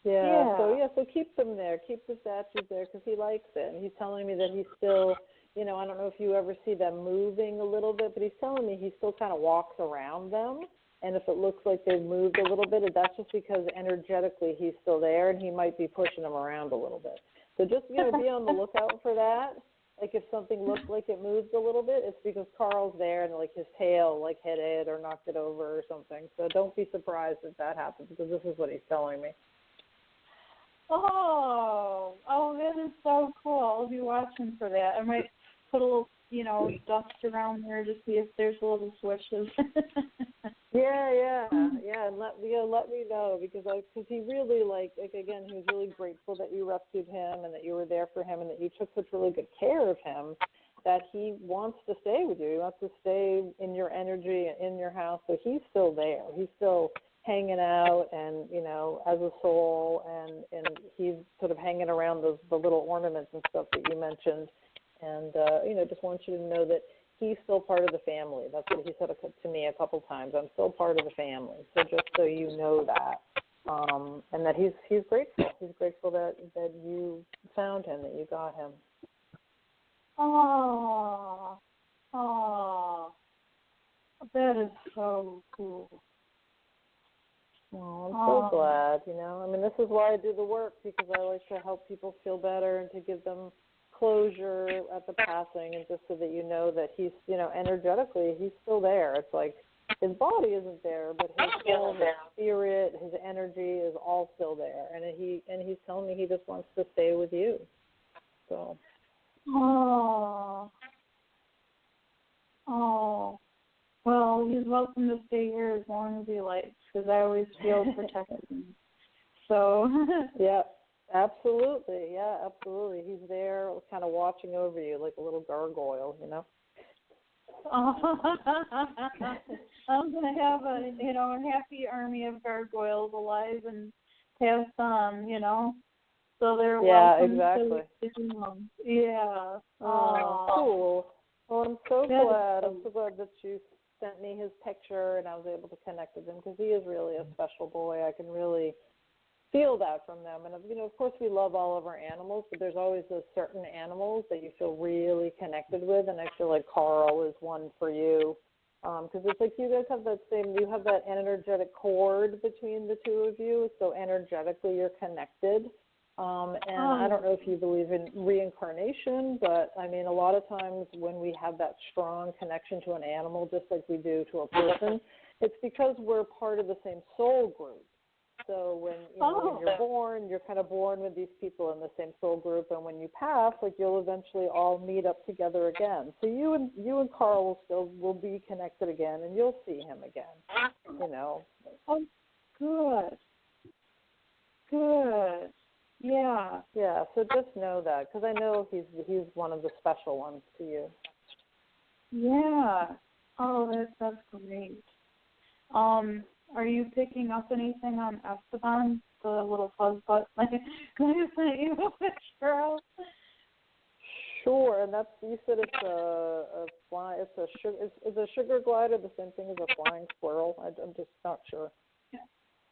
Yeah. So keep them there. Keep the statues there because he likes it. And he's telling me that he's still, I don't know if you ever see them moving a little bit, but he's telling me he still kind of walks around them. And if it looks like they've moved a little bit, that's just because energetically he's still there and he might be pushing them around a little bit. So just, be on the lookout for that. Like if something looks like it moves a little bit, it's because Carl's there and like his tail like hit it or knocked it over or something. So don't be surprised if that happens because this is what he's telling me. Oh, that is so cool. I'll be watching for that. I might put a little, dust around there to see if there's little swishes. Yeah. And let me know because he really again, he was really grateful that you rescued him and that you were there for him and that you took such really good care of him that he wants to stay with you. He wants to stay in your energy and in your house. So he's still there. He's still hanging out and, as a soul and he's sort of hanging around the little ornaments and stuff that you mentioned. And, just want you to know that he's still part of the family. That's what he said to me a couple times. I'm still part of the family. So just so you know that. And that he's grateful. He's grateful that you found him, that you got him. Oh, that is so cool. Oh, I'm so glad, I mean, this is why I do the work, because I like to help people feel better and to give them closure at the passing, and just so that you know that he's, energetically, he's still there. It's like his body isn't there, but his soul, his spirit, his energy is all still there. And he's telling me he just wants to stay with you. So. Well, he's welcome to stay here as long as he likes, because I always feel protected. So. Yeah, absolutely. Yeah, absolutely. He's there kind of watching over you like a little gargoyle, I'm going to have a happy army of gargoyles alive and passed on, So they're welcome. Exactly. Yeah. Oh, cool. Well, I'm so glad. I'm so glad that you sent me his picture, and I was able to connect with him because he is really a special boy. I can really feel that from them. And, of course, we love all of our animals, but there's always those certain animals that you feel really connected with, and I feel like Carl is one for you. Because it's like you guys have you have that energetic cord between the two of you, so energetically you're connected. And I don't know if you believe in reincarnation, but I mean, a lot of times when we have that strong connection to an animal, just like we do to a person, it's because we're part of the same soul group. So when you're born, you're kind of born with these people in the same soul group, and when you pass, like you'll eventually all meet up together again. So you and Carl will be connected again, and you'll see him again. Oh, good. Good. Yeah. Yeah. So just know that, because I know he's one of the special ones to you. Yeah. Oh, that's great. Are you picking up anything on Esteban, the little fuzzbutt? Can I send you a picture of? Sure, and you said it's is a sugar glider the same thing as a flying squirrel? I'm just not sure.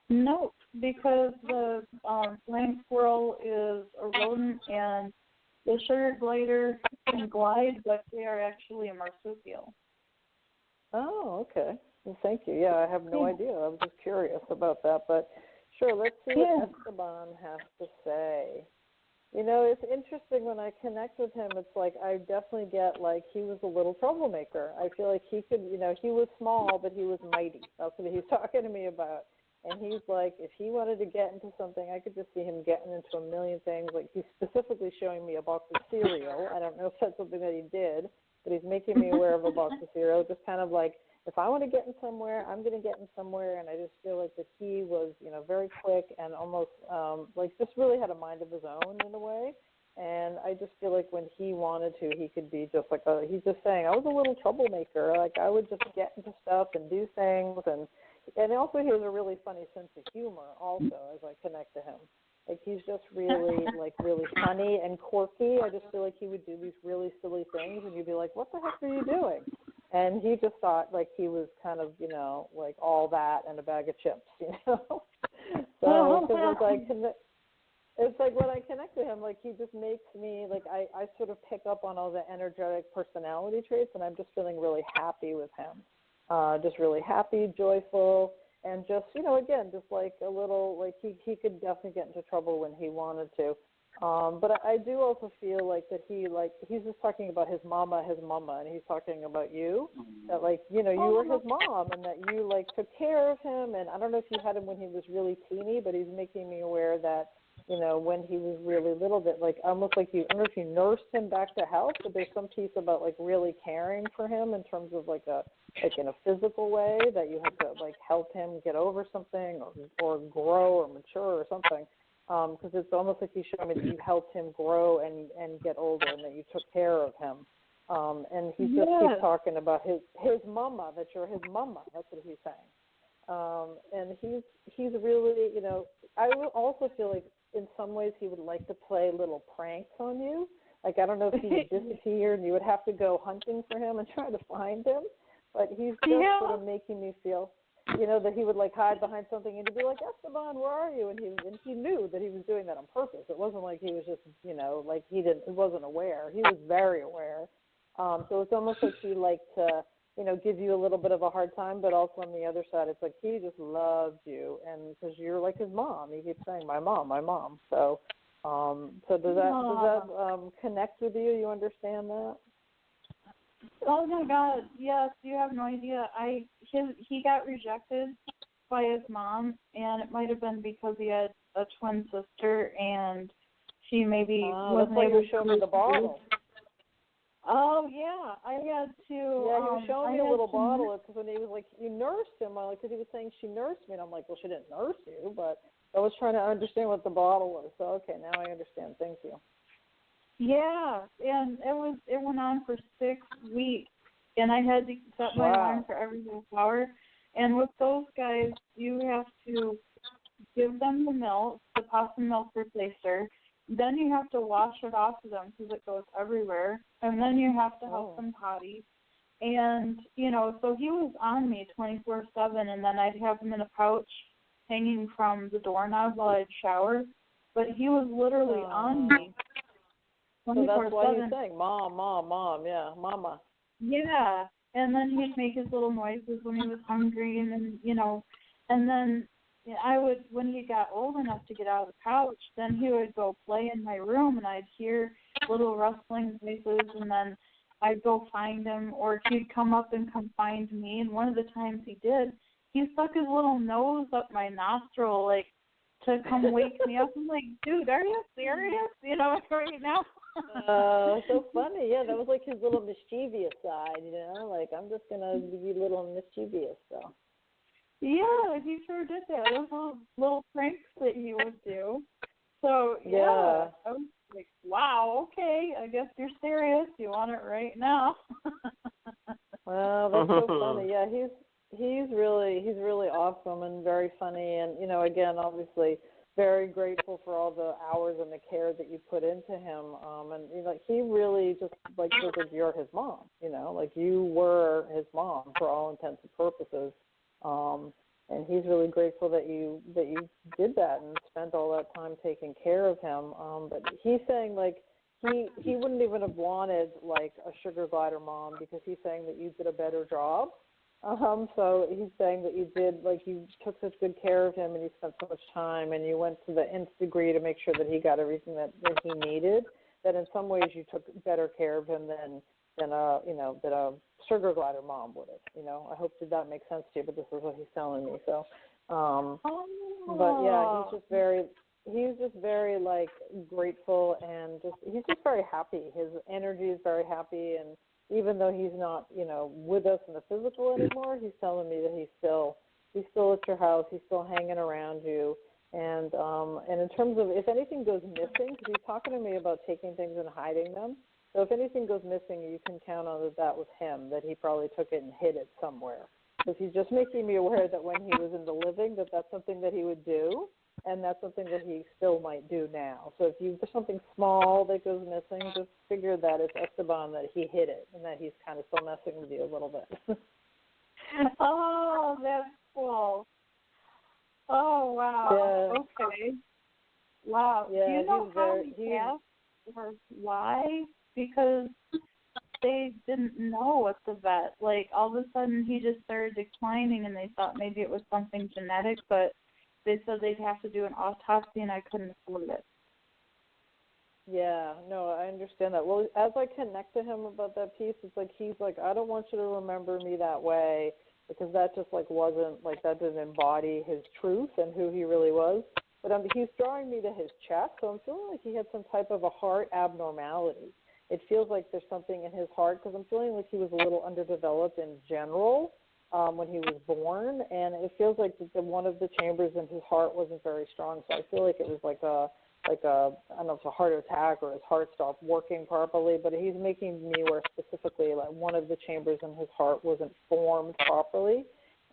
No, because the flying squirrel is a rodent, and the sugar glider can glide, but they are actually a marsupial. Oh, okay. Well, thank you. Yeah, I have no idea. I was just curious about that. But sure, let's see what Esteban has to say. It's interesting when I connect with him, it's like I definitely get like he was a little troublemaker. I feel like he could, he was small, but he was mighty. That's what he's talking to me about. And he's like, if he wanted to get into something, I could just see him getting into a million things. Like he's specifically showing me a box of cereal. I don't know if that's something that he did, but he's making me aware of a box of cereal, just kind of like, if I want to get in somewhere, I'm going to get in somewhere. And I just feel like that he was, very quick and almost just really had a mind of his own in a way. And I just feel like when he wanted to, he could be just like he's just saying, I was a little troublemaker. Like I would just get into stuff and do things. And also he has a really funny sense of humor also as I connect to him. Like he's just really really funny and quirky. I just feel like he would do these really silly things and you'd be like, what the heck are you doing? And he just thought like he was kind of, like all that and a bag of chips, So it's like when I connect to him, like he just makes me, like I sort of pick up on all the energetic personality traits, and I'm just feeling really happy with him. Just really happy, joyful, and just, again, just like a little, like he could definitely get into trouble when he wanted to. But I do also feel like that he's just talking about his mama, and he's talking about you, that like, you were his mom and that you like took care of him. And I don't know if you had him when he was really teeny, but he's making me aware that, when he was really little, that like almost like I don't know if you nursed him back to health, but there's some piece about like really caring for him in terms of like in a physical way, that you had to like help him get over something or grow or mature or something. Because it's almost like he's showing me that you helped him grow and get older, and that you took care of him. And he just keeps talking about his mama, that you're his mama. That's what he's saying. And he's really, I also feel like in some ways he would like to play little pranks on you. Like I don't know if he would disappear and you would have to go hunting for him and try to find him. But he's just sort of making me feel, that he would like hide behind something and he'd be like, Esteban, where are you? And he knew that he was doing that on purpose. It wasn't like he was just, like he wasn't aware. He was very aware. So it's almost like he liked to, give you a little bit of a hard time, but also on the other side, it's like he just loved you, and because you're like his mom. He keeps saying, my mom, my mom. So, does that connect with you? You understand that? Oh my God, yes, you have no idea. He got rejected by his mom, and it might have been because he had a twin sister, and she maybe wasn't able to show me the bottle. Oh yeah, I had to. Yeah, he was showing me a little bottle because when he was like, you nursed him, because he was saying she nursed me, and I'm like, well, she didn't nurse you, but I was trying to understand what the bottle was. So okay, now I understand. Thank you. Yeah, and it went on for 6 weeks, and I had to set my alarm for every half hour. And with those guys, you have to give them the milk, the possum milk replacer. Then you have to wash it off of them because it goes everywhere. And then you have to help them potty. And, so he was on me 24/7, and then I'd have him in a pouch hanging from the doorknob while I'd shower. But he was literally on me 24/7. So that's why he's saying, Mom, Mom, Mom, yeah, Mama. Yeah, and then he'd make his little noises when he was hungry, and then, and then when he got old enough to get out of the couch, then he would go play in my room, and I'd hear little rustling noises, and then I'd go find him, or he'd come up and come find me, and one of the times he did, he stuck his little nose up my nostril, like, to come wake me up. I'm like, dude, are you serious? Right now? So funny. Yeah, that was like his little mischievous side, like, I'm just going to be a little mischievous, so. Yeah, he sure did that. Those little pranks that he would do. So, yeah. I was like, wow, okay, I guess you're serious. You want it right now. Well, that's so funny. Yeah, he's really awesome and very funny, and again, obviously very grateful for all the hours and the care that you put into him. And like, he really just like feels like you're his mom. Like you were his mom for all intents and purposes. And he's really grateful that you did that and spent all that time taking care of him. But he's saying, like, he wouldn't even have wanted like a sugar glider mom, because he's saying that you did a better job. So he's saying that you did, like, you took such good care of him, and you spent so much time, and you went to the nth degree to make sure that he got everything that he needed, that in some ways you took better care of him than a sugar glider mom would have. I hope that makes sense to you, but this is what he's telling me. So, but yeah, he's just very like grateful, and he's just very happy. His energy is very happy, and even though he's not, with us in the physical anymore, he's telling me that he's still at your house. He's still hanging around you. And in terms of if anything goes missing, because he's talking to me about taking things and hiding them. So if anything goes missing, you can count on that was him, that he probably took it and hid it somewhere. Because he's just making me aware that when he was in the living, that's something that he would do, and that's something that he still might do now. So if there's something small that goes missing, just figure that it's Esteban, that he hid it, and that he's kind of still messing with you a little bit. Oh, that's cool. Oh, wow. Yeah. Okay. Wow. Yeah, do you know how he passed, or why? Because they didn't know at the vet. Like, all of a sudden he just started declining, and they thought maybe it was something genetic, but they said they'd have to do an autopsy, and I couldn't afford it. Yeah, no, I understand that. Well, as I connect to him about that piece, it's like he's like, I don't want you to remember me that way, because that just like wasn't, like, that didn't embody his truth and who he really was. But he's drawing me to his chest, so I'm feeling like he had some type of a heart abnormality. It feels like there's something in his heart, because I'm feeling like he was a little underdeveloped in general when he was born, and it feels like one of the chambers in his heart wasn't very strong. So I feel like it was like a I don't know if it's a heart attack or his heart stopped working properly, but he's making me aware specifically like one of the chambers in his heart wasn't formed properly.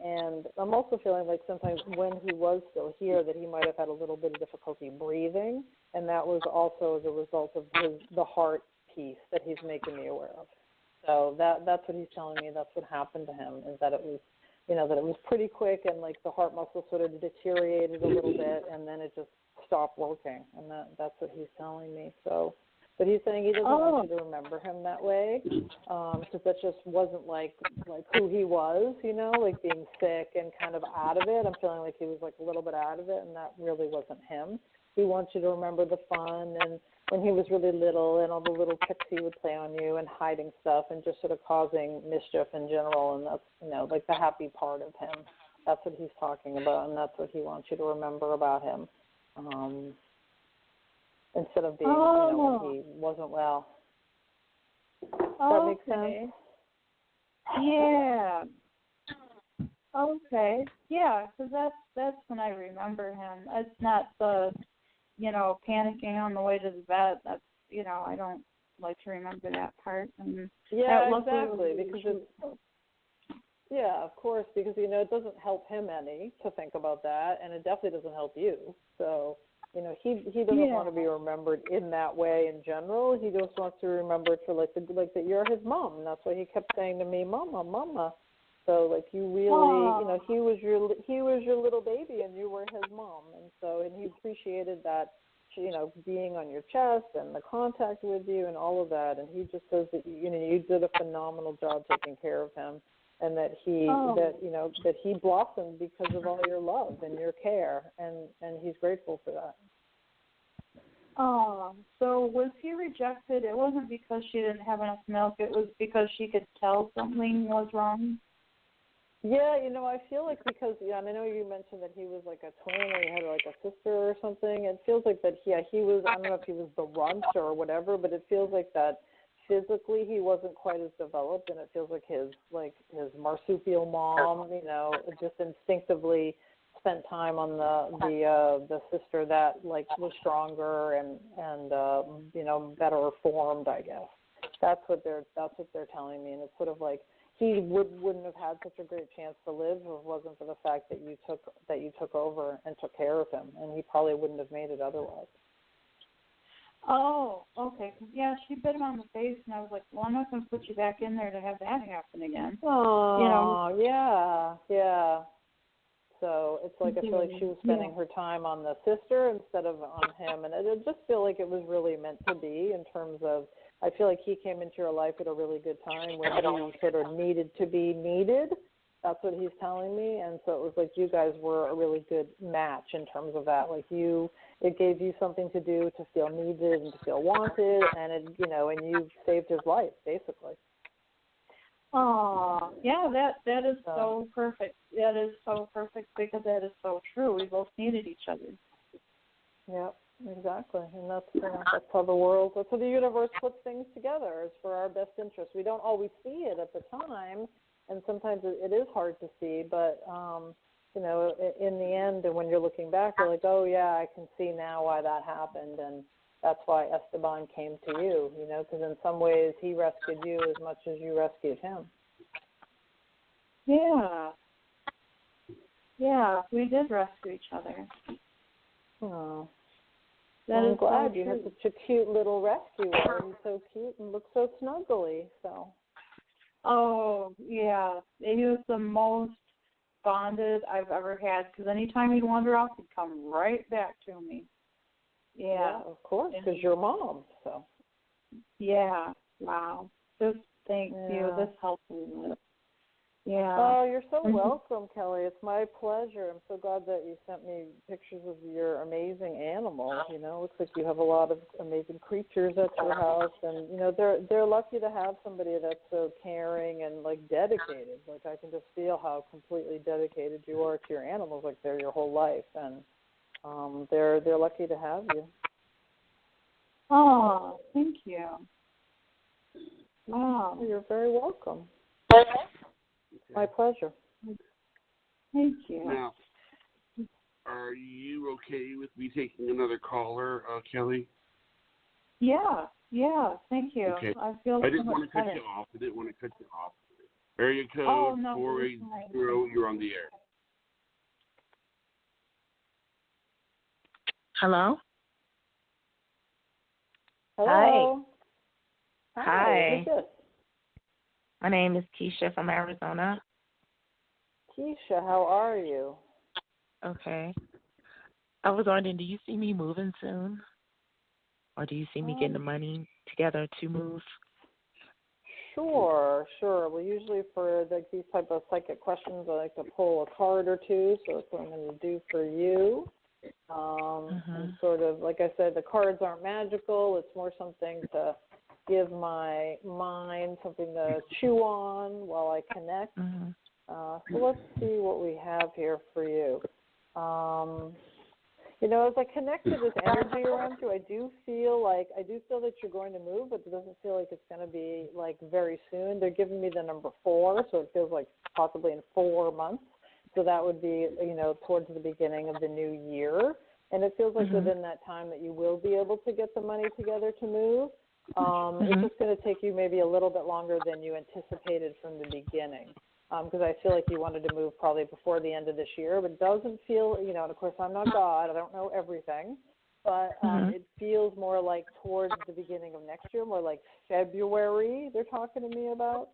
And I'm also feeling like sometimes when he was still here that he might have had a little bit of difficulty breathing, and that was also as a result of the heart piece that he's making me aware of. So that's what he's telling me. That's what happened to him, is that it was, that it was pretty quick, and like the heart muscle sort of deteriorated a little bit, and then it just stopped working, and that's what he's telling me. So, but he's saying he doesn't want you to remember him that way, because that just wasn't like who he was, like being sick and kind of out of it. I'm feeling like he was like a little bit out of it, and that really wasn't him. He wants you to remember the fun and when he was really little and all the little tricks he would play on you and hiding stuff and just sort of causing mischief in general, and that's, like the happy part of him. That's what he's talking about, and that's what he wants you to remember about him. Instead of being, when he wasn't well. Does that make sense? Yeah. Okay. Yeah, because that's when I remember him. It's not the, panicking on the way to the vet. That's, I don't like to remember that part. And yeah, exactly. Because it's, yeah, of course, because, it doesn't help him any to think about that, and it definitely doesn't help you. So, You know, he doesn't want to be remembered in that way in general. He just wants to be remembered for like that you're his mom. And that's why he kept saying to me, "Mama, Mama." So like you really, you know, he was your little baby and you were his mom. And he appreciated that, you know, being on your chest and the contact with you and all of that. And he just says that you did a phenomenal job taking care of him, and that he blossomed because of all your love and your care, and he's grateful for that. Oh, so was he rejected? It wasn't because she didn't have enough milk. It was because she could tell something was wrong. Yeah, you know, I feel like because, and I know you mentioned that he was like a twin or he had like a sister or something. It feels like that, he was, I don't know if he was the runt or whatever, but it feels like that physically he wasn't quite as developed, and it feels like his marsupial mom, you know, just instinctively spent time on the sister that like was stronger and you know, better formed, I guess. That's what they're telling me, and it's sort of like he wouldn't have had such a great chance to live if it wasn't for the fact that you took over and took care of him, and he probably wouldn't have made it otherwise. Oh, okay. Yeah, she bit him on the face, and I was like, well, I'm not going to put you back in there to have that happen again. Oh, you know? yeah. So it's like I feel like she was spending her time on the sister instead of on him, and it just feel like it was really meant to be in terms of, I feel like he came into your life at a really good time where he sort of needed to be needed. That's what he's telling me, and so it was like you guys were a really good match in terms of that. Like it gave you something to do to feel needed and to feel wanted, and and you saved his life basically. Oh, yeah, that is so perfect. That is so perfect because that is so true. We both needed each other. Yep, exactly. And that's how that's how the universe puts things together, is for our best interest. We don't always see it at the time, and sometimes it is hard to see, but in the end, and when you're looking back, you're like, oh yeah, I can see now why that happened, and that's why Esteban came to you, because in some ways he rescued you as much as you rescued him. Yeah, we did rescue each other. Oh, I'm glad you had such a cute little rescuer. He's so cute and looks so snuggly. So. Oh yeah, he was the most bonded I've ever had, because anytime he'd wander off, he'd come right back to me. Yeah, of course, because you're mom, so. Yeah, wow. Just thank you. This helped me with it. Yeah. Oh, you're so welcome, Kelly. It's my pleasure. I'm so glad that you sent me pictures of your amazing animals. It looks like you have a lot of amazing creatures at your house, and they're lucky to have somebody that's so caring and like dedicated. Like I can just feel how completely dedicated you are to your animals. Like they're your whole life, and they're lucky to have you. Oh, thank you. Wow. You're very welcome. My pleasure. Thank you. Now, are you okay with me taking another caller, Kelly? Yeah, thank you. Okay. I didn't want to cut you off. Area code 480, you're on the air. Hello? Hello. Hi. Who's this? My name is Keisha from Arizona. Keisha, how are you? Okay. I was wondering, do you see me moving soon? Or do you see me getting the money together to move? Sure. Well, usually for these type of psychic questions, I like to pull a card or two, so that's what I'm going to do for you. And sort of, like I said, the cards aren't magical. It's more something to give my mind something to chew on while I connect. So let's see what we have here for you. As I connect to this energy around you, I do feel that you're going to move, but it doesn't feel like it's going to be like very soon. They're giving me the number 4, so it feels like possibly in 4 months. So that would be, towards the beginning of the new year. And it feels like within that time that you will be able to get the money together to move. It's just going to take you maybe a little bit longer than you anticipated from the beginning, because I feel like you wanted to move probably before the end of this year, but it doesn't feel, and of course I'm not God, I don't know everything, but it feels more like towards the beginning of next year, more like February they're talking to me about.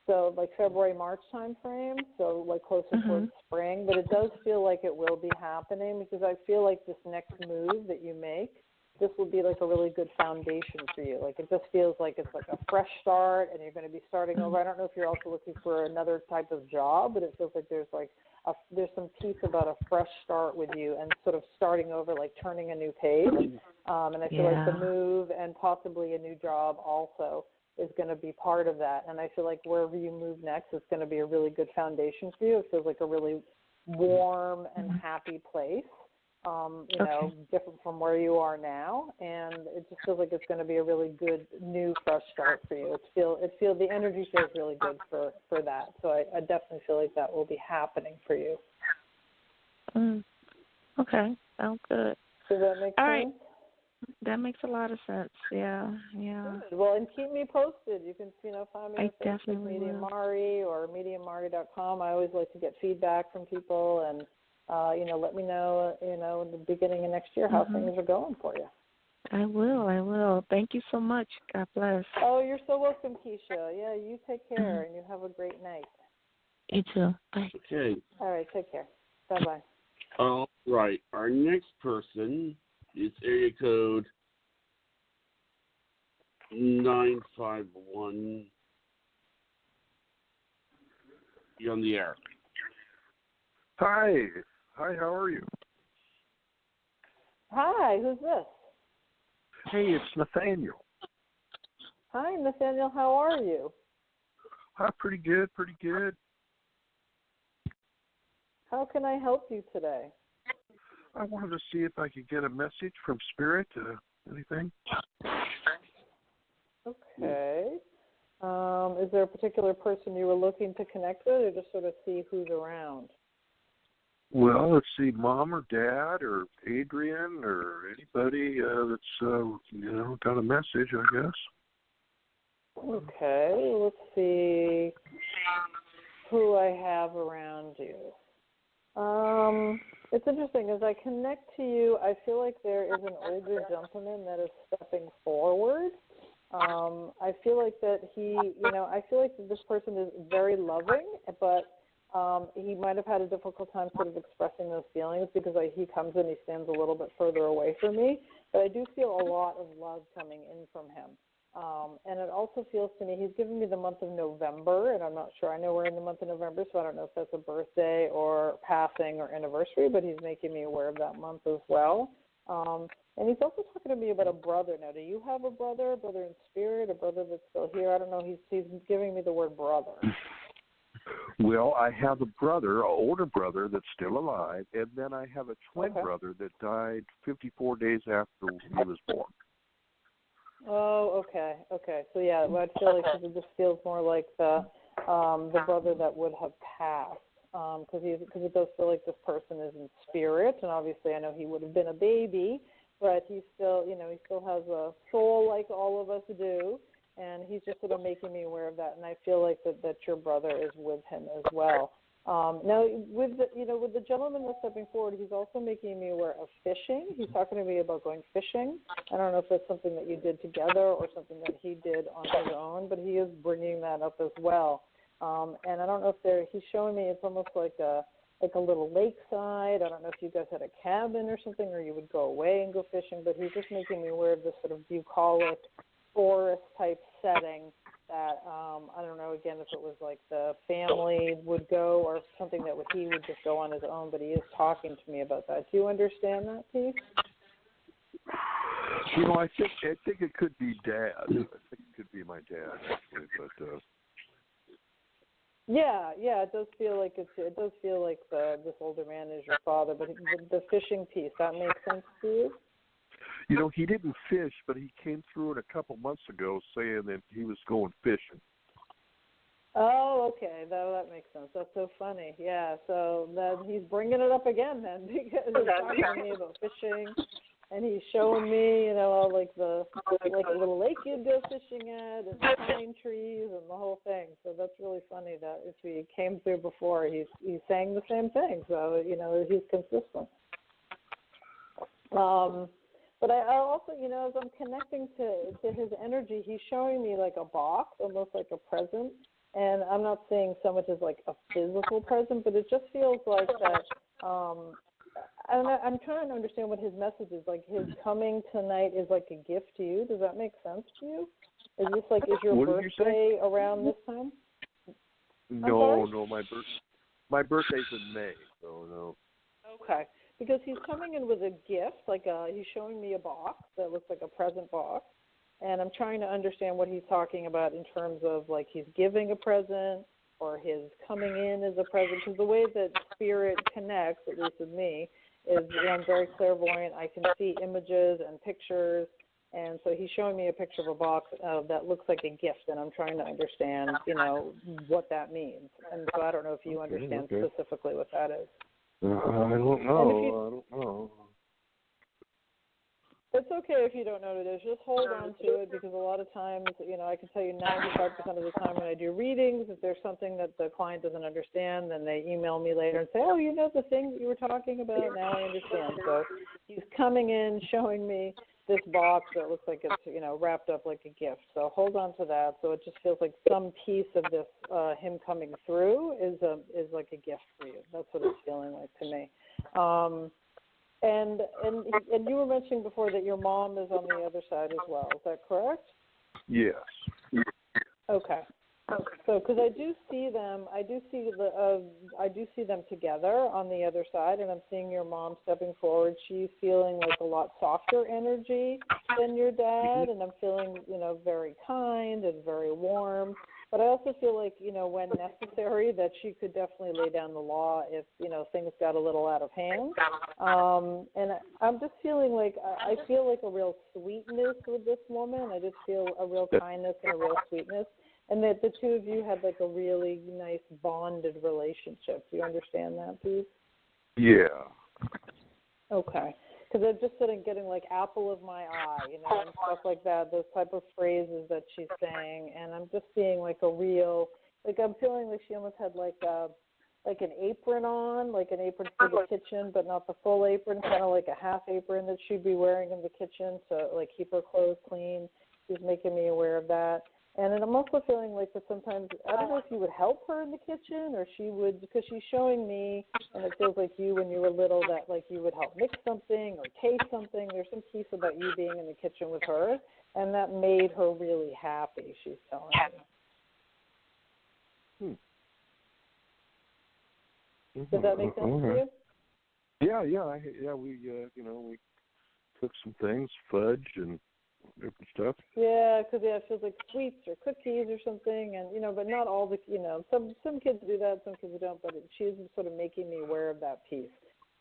So like February, March time frame, so like closer towards spring. But it does feel like it will be happening because I feel like this next move that you make, this will be like a really good foundation for you. Like it just feels like it's like a fresh start and you're going to be starting over. I don't know if you're also looking for another type of job, but it feels like there's like there's some piece about a fresh start with you and sort of starting over, like turning a new page. And I feel like the move and possibly a new job also is going to be part of that. And I feel like wherever you move next is going to be a really good foundation for you. It feels like a really warm and happy place, you know, different from where you are now. And it just feels like it's going to be a really good new fresh start for you. The energy feels really good for that. So I definitely feel like that will be happening for you. Okay, sounds good. Does that make sense? Right. That makes a lot of sense. Yeah. Good. Well, and keep me posted. You can, find me on Facebook, mediummarie, or mediummarie.com. I always like to get feedback from people, and let me know, in the beginning of next year how things are going for you. I will. Thank you so much. God bless. Oh, you're so welcome, Keisha. Yeah, you take care, and you have a great night. You too. Bye. Okay. All right, take care. Bye-bye. All right. Our next person is area code 951. You're on the air. Hi, how are you? Hi, who's this? Hey, it's Nathaniel. Hi, Nathaniel, how are you? Pretty good. How can I help you today? I wanted to see if I could get a message from Spirit, anything? Okay. Is there a particular person you were looking to connect with, or just sort of see who's around? Well, let's see, Mom or Dad or Adrian or anybody that's, got a message, I guess. Okay, let's see who I have around you. It's interesting. As I connect to you, I feel like there is an older gentleman that is stepping forward. I feel like that I feel like that this person is very loving, but he might have had a difficult time sort of expressing those feelings because he comes and he stands a little bit further away from me. But I do feel a lot of love coming in from him. And it also feels to me, he's given me the month of November, and I'm not sure. I know we're in the month of November, so I don't know if that's a birthday or passing or anniversary, but he's making me aware of that month as well. And he's also talking to me about a brother. Now, do you have a brother in spirit, a brother that's still here? I don't know. He's giving me the word brother. Well, I have a brother, an older brother that's still alive, and then I have a twin brother that died 54 days after he was born. Oh, okay. So yeah, I feel like this feels more like the brother that would have passed, because it does feel like this person is in spirit, and obviously I know he would have been a baby, but he still has a soul like all of us do, and he's just sort of making me aware of that, and I feel like that your brother is with him as well. Now, with the gentleman that's stepping forward, he's also making me aware of fishing. He's talking to me about going fishing. I don't know if that's something that you did together or something that he did on his own, but he is bringing that up as well. And I don't know if he's showing me it's almost like a little lakeside. I don't know if you guys had a cabin or something, or you would go away and go fishing, but he's just making me aware of this sort of bucolic forest-type setting that, I don't know, again, if it was like the family would go or something that he would just go on his own, but he is talking to me about that. Do you understand that, Keith? I think it could be Dad. I think it could be my dad, actually, but... Yeah, it does feel like this older man is your father, but the fishing piece, that makes sense to you? He didn't fish, but he came through it a couple months ago saying that he was going fishing. Oh, okay. That makes sense. That's so funny. Yeah, so then he's bringing it up again then because he's talking to me about fishing, and he's showing me, all like a little lake you'd go fishing at, and pine trees and the whole thing. So that's really funny that if he came through before, he's saying the same thing. So, he's consistent. But I also, as I'm connecting to his energy, he's showing me like a box, almost like a present. And I'm not saying so much as like a physical present, but it just feels like that. I'm trying to understand what his message is. Like his coming tonight is like a gift to you. Does that make sense to you? Is this like, is your birthday around this time? No, my birthday's in May, so no. Okay, because he's coming in with a gift, he's showing me a box that looks like a present box, and I'm trying to understand what he's talking about in terms of like he's giving a present or his coming in as a present, because the way that spirit connects, at least with me, is I'm very clairvoyant. I can see images and pictures. And so he's showing me a picture of a box that looks like a gift, and I'm trying to understand, what that means. And so I don't know if you understand specifically what that is. I don't know. It's okay if you don't know what it is. Just hold on to it, because a lot of times, I can tell you 95% of the time when I do readings, if there's something that the client doesn't understand, then they email me later and say, oh, the thing that you were talking about, now I understand. So he's coming in, showing me this box that looks like it's, wrapped up like a gift. So hold on to that. So it just feels like some piece of this, him coming through is like a gift for you. That's what it's feeling like to me. And you were mentioning before that your mom is on the other side as well. Is that correct? Yes. Okay. So, because I do see them together on the other side, and I'm seeing your mom stepping forward. She's feeling like a lot softer energy than your dad, and I'm feeling, very kind and very warm. But I also feel like, when necessary, that she could definitely lay down the law if, things got a little out of hand. And I'm just feeling like, I feel like a real sweetness with this woman. I just feel a real kindness and a real sweetness. And that the two of you had like a really nice bonded relationship. Do you understand that, please? Yeah. Okay. Because I'm just sitting getting like apple of my eye, and stuff like that, those type of phrases that she's saying. And I'm just seeing like a real, like I'm feeling like she almost had like an apron on, like an apron for the kitchen, but not the full apron, kind of like a half apron that she'd be wearing in the kitchen to like keep her clothes clean. She's making me aware of that. And then I'm also feeling like that sometimes, I don't know if you would help her in the kitchen or she would, because she's showing me, and it feels like you when you were little, that like you would help mix something or taste something. There's some piece about you being in the kitchen with her, and that made her really happy, she's telling me. Does that make sense to you? Yeah. We, we cooked some things, fudge and different stuff. Yeah, because it feels like sweets or cookies or something, and but not all the some kids do that, some kids don't. But she's sort of making me aware of that piece,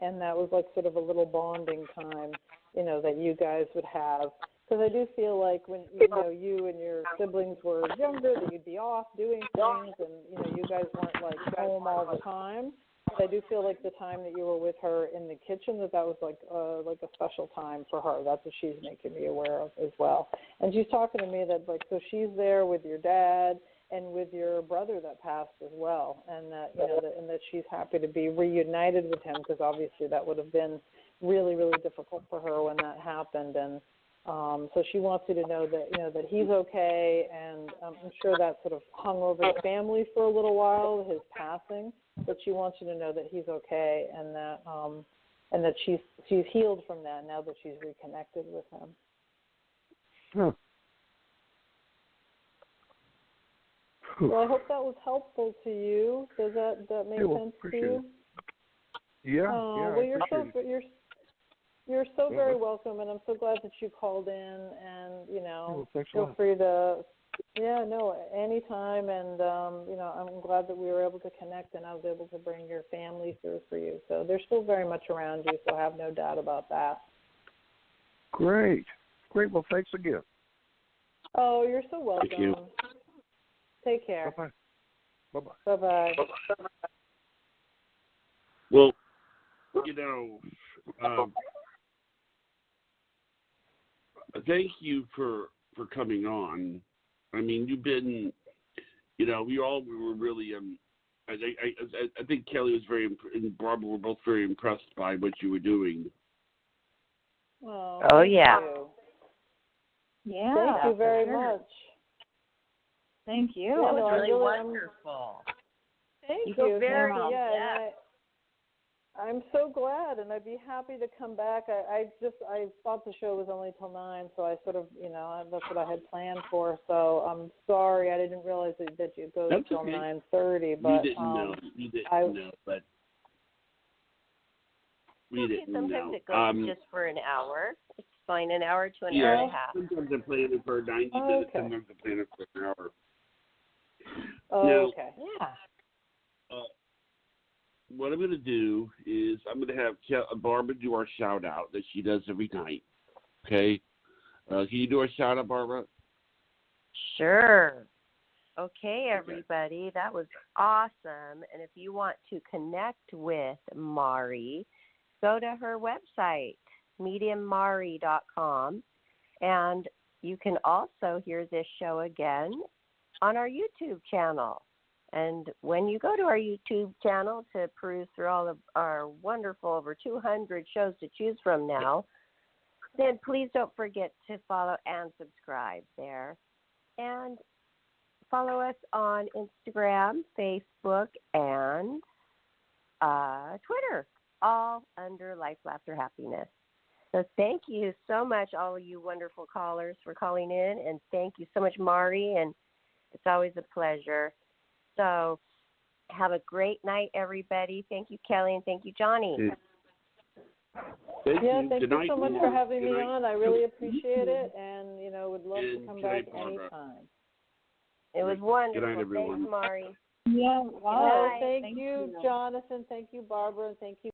and that was like sort of a little bonding time, that you guys would have. Because I do feel like when you and your siblings were younger, that you'd be off doing things, and you guys weren't like home all the time. But I do feel like the time that you were with her in the kitchen, that was like a special time for her. That's what she's making me aware of as well. And she's talking to me that so she's there with your dad and with your brother that passed as well, and that and that she's happy to be reunited with him, because obviously that would have been really, really difficult for her when that happened. And so she wants you to know that that he's okay, and I'm sure that sort of hung over the family for a little while, his passing. But she wants you to know that he's okay, and that she's healed from that now that she's reconnected with him. Huh. Well, I hope that was helpful to you. Does that make sense to you? Yeah. Well, you're so very welcome, and I'm so glad that you called in. And feel free to. Yeah, no, anytime, and I'm glad that we were able to connect, and I was able to bring your family through for you. So they're still very much around you, so I have no doubt about that. Great. Well, thanks again. Oh, you're so welcome. Thank you. Take care. Bye-bye. Bye-bye. Well, thank you for coming on. I mean, you've been, we were really, I think Kelly was and Barbara were both very impressed by what you were doing. Oh, yeah. Yeah. Thank you very much. Thank you. That was really really wonderful. Thank You you. go very yeah. I'm so glad, and I'd be happy to come back. I thought the show was only till 9, so I sort of, that's what I had planned for. So I'm sorry, I didn't realize that you go till okay. 9:30. But you didn't know. You didn't know, but we didn't Sometimes know. it goes just for an hour. It's fine, an hour to an hour and a half. Sometimes I'm planning for 90 minutes, sometimes I'm planning for an hour. Okay. Yeah. What I'm going to do is I'm going to have Barbara do our shout out that she does every night. Okay? Can you do our shout out, Barbara? Sure. Okay, everybody. That was awesome. And if you want to connect with Mari, go to her website, mediummarie.com. And you can also hear this show again on our YouTube channel. And when you go to our YouTube channel to peruse through all of our wonderful over 200 shows to choose from now, then please don't forget to follow and subscribe there. And follow us on Instagram, Facebook, and Twitter, all under Life, Laughter, Happiness. So thank you so much, all of you wonderful callers, for calling in. And thank you so much, Mari. And it's always a pleasure. So have a great night, everybody. Thank you, Kelly, and thank you, Johnny. Thank you so much for having me on. I really appreciate it, and would love to come back anytime. It was wonderful. Good night, everyone. Thanks, Mari. Yeah. Thank you, Jonathan. Thank you, Barbara, and thank you.